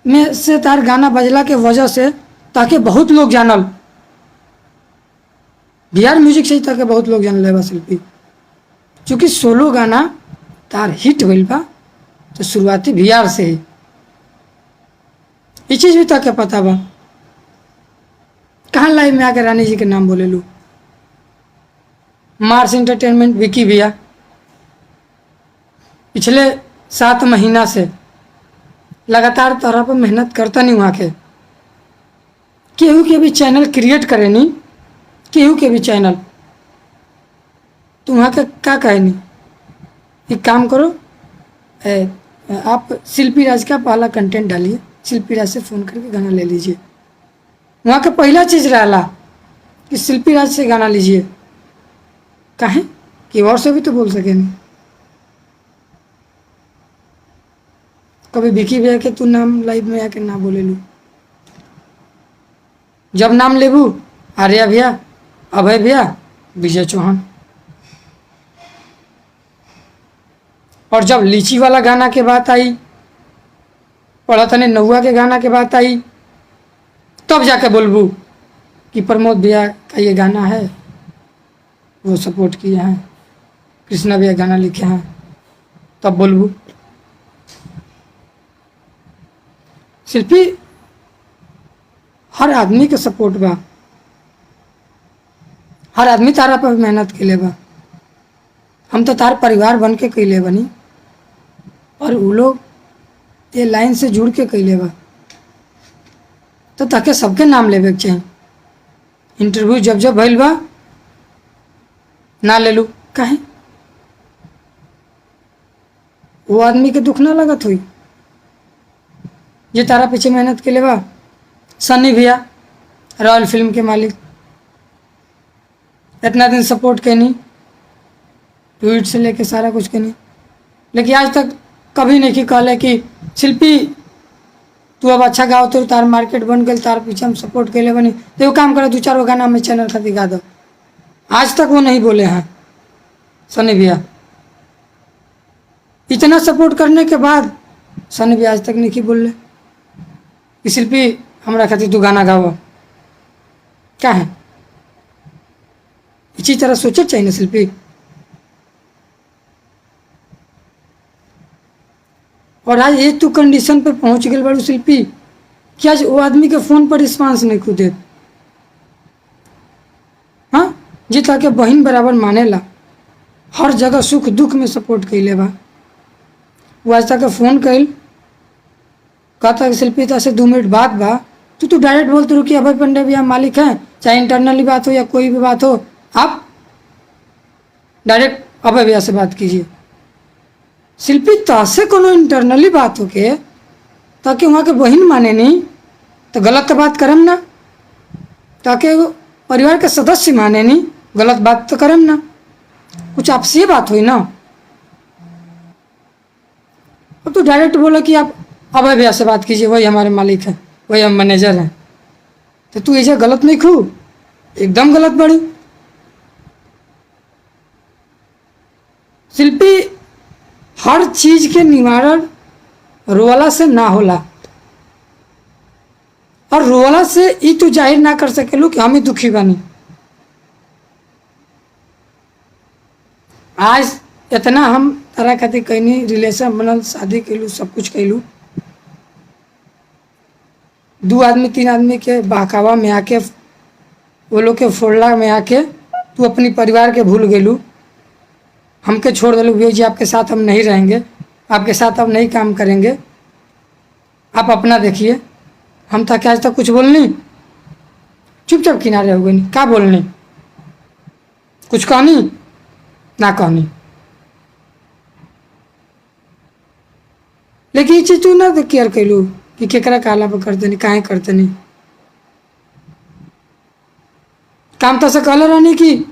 में से तार गाना बजला के वजह से ताके बहुत लोग जानल, VR म्यूजिक से ही ताके बहुत लोग जानल बा शिल्पी। चूँकि सोलो गाना तार हिट भइल बा तो शुरुआती VR से ही, ये चीज भी ताके पता बा। कहाँ लाइव में आकर रानी जी के नाम बोले लू। मार्स एंटरटेनमेंट विकी भैया पिछले 7 महीना से लगातार तरह पर मेहनत करता नहीं, वहाँ के केहू के भी चैनल क्रिएट करे नहीं, केहू के भी चैनल, तो वहाँ का क्या कहे नहीं। एक काम करो, आप शिल्पी राज का पहला कंटेंट डालिए, शिल्पी राज से फ़ोन करके गाना ले लीजिए। वहाँ का पहला चीज़ रहला कि शिल्पी राज से गाना लीजिए। काहे कि और से भी तो बोल सके नहीं। कभी विकी भैया के तू नाम लाइव में आके ना बोले लू, जब नाम लेबू आर्या भैया, अभय भैया, विजय चौहान। और जब लीची वाला गाना के बात आई, पढ़ा तने नहुआ के गाना के बात आई, तब जाके बोलबू कि प्रमोद भैया का ये गाना है, वो सपोर्ट किए हैं, कृष्णा भैया गाना लिखे हैं, तब बोलबू। शिल्पी हर आदमी के सपोर्ट बा, हर आदमी तारा पर मेहनत के बा। हम तो तार परिवार बन के कैले बनी, और वो लोग ये लाइन से जुड़ के कैले बा, तो ताके सबके नाम लेवे के चाहिए। इंटरव्यू जब जब भइल बा ना ले लू काहे? वो आदमी के दुख ना लगत हुई जे तारा पीछे मेहनत के लिए बा। सनी भैया रॉयल फिल्म के मालिक, इतना दिन सपोर्ट कैनी, ट्वीट से लेके सारा कुछ कैनी, लेकिन आज तक कभी नहीं की कहले कि शिल्पी तू अब अच्छा गाओ, तो तार मार्केट बन गई, तार पीछे हम सपोर्ट कैले बनी, तो वो काम करे 2-4 गो गाना में चैनल खातिर गा दो। आज तक वो नहीं बोले हैं सनी भैया। इतना सपोर्ट करने के बाद सनी भैया आज तक नहीं की बोल कि शिल्पी हमारा खातिर तू गाना गाओ। क्या है? इसी तरह सोचे चाहिए ना शिल्पी। और आज एक तो कंडीशन पे पहुंच गए बड़ू शिल्पी कि आज वो आदमी के फोन पर रिस्पांस नहीं खुदे। हाँ, जितना के बहन बराबर मानेला, हर जगह सुख दुख में सपोर्ट कैले बा। वो आज तक फोन कैल कहता कि शिल्पी तो ऐसे 2 मिनट बात बा, तो डायरेक्ट बोलते रहो कि अभय पंडे भैया मालिक हैं, चाहे इंटरनली बात हो या कोई भी बात हो, आप डायरेक्ट अभय भैया से बात कीजिए। शिल्पी तासे कोनो इंटरनली बात हो के ताकि वहाँ के बहन माने नहीं तो गलत तो बात करम ना, ताकि परिवार के सदस्य माने नहीं गलत बात तो करम ना, कुछ आपसी बात हुई ना। अब तो डायरेक्ट बोला कि आप अभय भैया से बात कीजिए, वही हमारे मालिक हैं, वही हम मैनेजर हैं। तो तू ऐसे गलत नहीं खू, एकदम गलत बड़ी। शिल्पी हर चीज के निवारण रोवाला से ना होला, और रोवाला से ई तो जाहिर ना कर सकेलू कि हम ही दुखी बनी। आज इतना हम तरह खातिर कहनी, रिलेशन बनल, शादी कैलू, सब कुछ कैलू, 2 आदमी 3 आदमी के बहकावा में आके, वो लोग के फोड़ला में आके तू अपनी परिवार के भूल गेलू, हमके छोड़ दिलू। भैया जी आपके साथ हम नहीं रहेंगे, आपके साथ अब नहीं काम करेंगे, आप अपना देखिए। हम था क्या आज तक कुछ बोलनी, चुपचाप किनारे हो गई, क्या बोलनी, कुछ कहनी ना कहनी। लेकिन ये चीज तू ना केयर कैलू कि केकरा काला पर करते नहीं, काहे करते नहीं। काम तो से कहले रहनी कि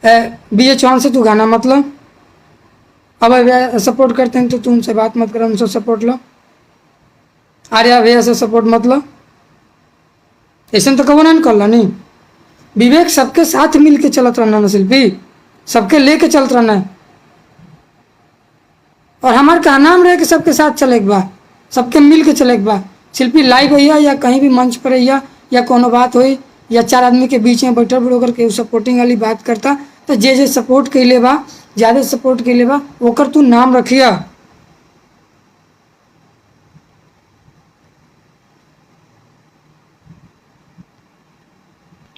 बीए चौहान से तू गाना मत लो, अब भैया सपोर्ट करते हैं तो तू उनसे बात मत करो, उनसे सपोर्ट लो। आर्या भैया से सपोर्ट मत लो, ऐसा तो कबो ना कर लो। नहीं, विवेक सबके साथ मिल के चलत रहना ना शिल्पी, सबके लेके चलत रहना है। और हमारे का नाम रहे कि सबके साथ चले के बा, सबके मिल के चले के बा। शिल्पी लाइव भैया या कहीं भी मंच पर रहिया या कोनो बात हुई या 4 आदमी के बीच में बैठल बड़ोकर के सपोर्टिंग वाली बात करता, तो जे सपोर्ट कैले बा, ज़्यादा सपोर्ट कैले बा, ओकर तू नाम रखिया।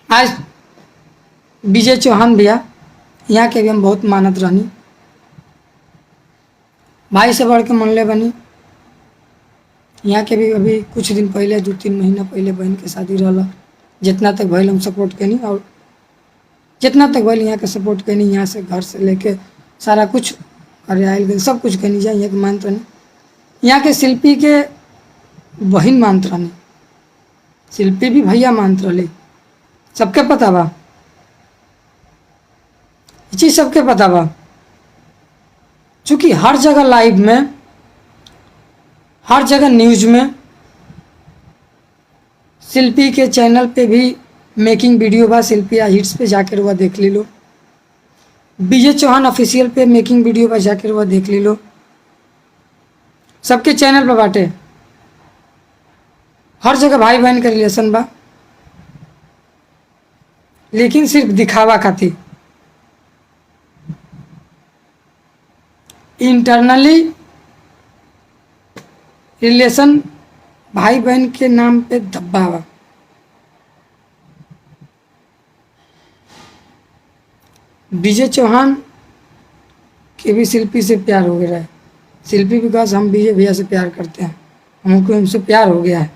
आज विजय चौहान भैया यहाँ के भी हम बहुत मानत रहनी, भाई से बढ़ के मनले बनी। यहाँ के भी अभी कुछ दिन पहले 2-3 महीना पहले बहन के शादी रहा, जितना तक भैल हम सपोर्ट कैनी, और जितना तक भैल यहाँ के सपोर्ट कैनी, यहाँ से घर से लेके सारा कुछ अरे आयल गए सब कुछ कैनी जाए। यहाँ के मानत रहनी, यहाँ के शिल्पी के बहन मानत रहनी, शिल्पी भी भैया मानत रही, सबके पता बा, ये चीज़ सबके पता बा। चूँकि हर जगह लाइव में, हर जगह न्यूज में, शिल्पी के चैनल पे भी मेकिंग वीडियो बा, शिल्पी हिट्स पे जाकर वह देख ली लो, विजय चौहान ऑफिशियल पे मेकिंग वीडियो बा, जाकर वह देख ली लो, सबके चैनल पे बाटे। हर जगह भाई बहन का रिलेशन बा, लेकिन सिर्फ दिखावा खातिर, इंटरनली रिलेशन भाई बहन के नाम पे धब्बा बा। विजय चौहान के भी शिल्पी से प्यार हो गया है। शिल्पी विकास हम विजय भैया से प्यार करते हैं, हमको उनसे प्यार हो गया है।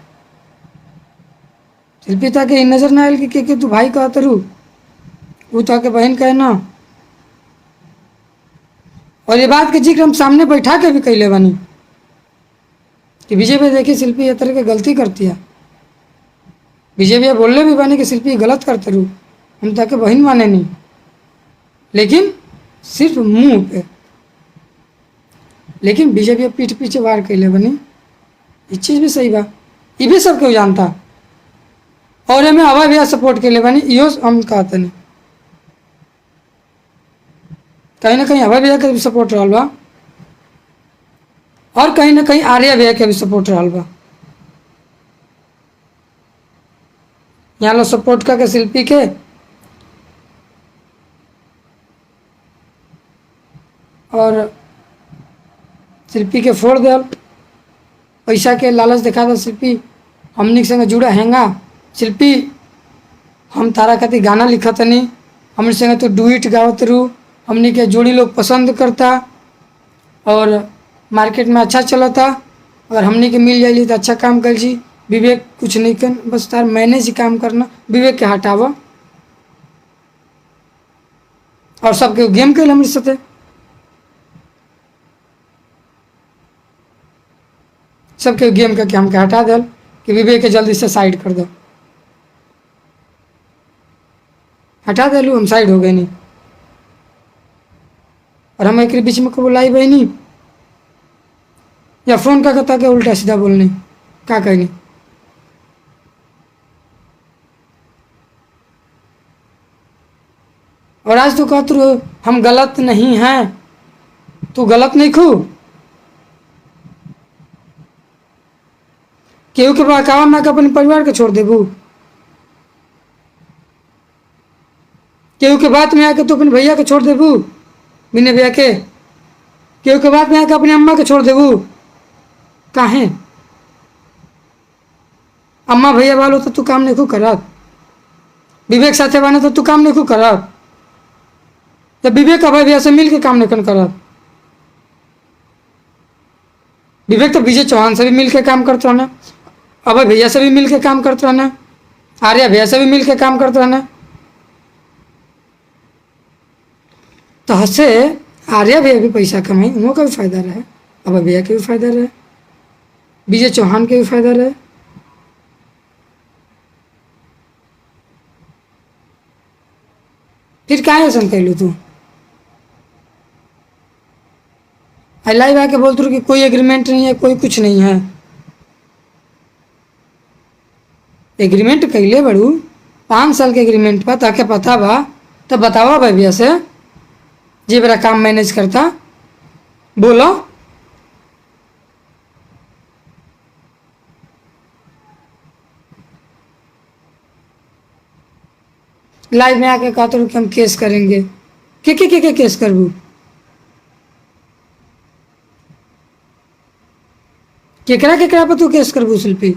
शिल्पी था कि नजर ना आयल कि तू भाई का तरू वो था के बहन का है ना। और ये बात के जिक्र हम सामने बैठा के भी कैले बनी कि विजय भैया देखिए शिल्पी ये तरह की गलती करती है। विजय भैया बोलने भी बने कि शिल्पी गलत करते रू, हम ताके बहन माने नहीं, लेकिन सिर्फ मुंह पे। लेकिन विजय भैया पीठ पीछे वार कैले बनी, ये चीज़ भी सही बा, ये भी सब क्यों जानता। और हमें हवा भैया सपोर्ट कैले बनी, इहो हम कहते नहीं। कहीं ना कहीं हवा भैया के भी सपोर्ट रहा बा, और कहीं ना कहीं आर्या भैया के भी सपोर्ट रहा बा। यहाँ लो सपोर्ट करके शिल्पी के और शिल्पी के फोड़ दल, पैसा के लालच दिखा दल। शिल्पी हमनी संग जुड़ा हैंगा, शिल्पी हम तारा खातिर गाना लिखत नहीं, हमने संग तो डुइट गावत रू, हमनी के जोड़ी लोग पसंद करता और मार्केट में अच्छा चलता। अगर हमनी के मिल जाइली तो अच्छा काम कर जी। विवेक कुछ नहीं कर, बस तार मैनेज ही काम करना, विवेक के हटावा और सबके गेम के हमरे साथे। सबके गेम करके हमके हटा दल कि विवेक के जल्दी से साइड कर दो। हटा दिलू, हम साइड हो गए नहीं। और हम एक बीच में को बुलाई बहनी या फोन का कहता के उल्टा सीधा बोलने का कहनी। और आज तो कहते रहो हम गलत नहीं हैं, तू गलत नहीं खू। केहू के बहकावा में अपने परिवार के छोड़ देबू, केहू के बात में आके तू अपने भैया के छोड़ देबू, बिना भैया के केहू के बात में आके अपने अम्मा के छोड़ देबू। काहे अम्मा भैया वालो तो तू काम नहीं खू करत, विवेक साथे बाने तो तू काम नहीं खू करत, या विवेक अभय भैया से मिल के काम नहीं करत। विवेक तो विजय चौहान से भी मिल के काम करते रहना, अभय भैया से भी मिल के काम करते रहना, आर्या भैया से भी मिल के काम करते रहना। तो हसे आर्या भैया भी पैसा कमाई, उनको का भी फायदा रहे, अभय भैया के भी फायदा रहे, विजय चौहान के भी फायदा रहे। फिर काहे ऐसा कहलू तू? लाइव आके बोलते कि कोई एग्रीमेंट नहीं है, कोई कुछ नहीं है। एग्रीमेंट कैले बड़ू 5 साल के एग्रीमेंट बा, ताके पता बा तो बतावा भाई भैया से जी मेरा काम मैनेज करता, बोलो। लाइव में आके कहते हो कि हम केस करेंगे, के केस करबू? केकरा केकरा पर तू केस करबू शिल्पी?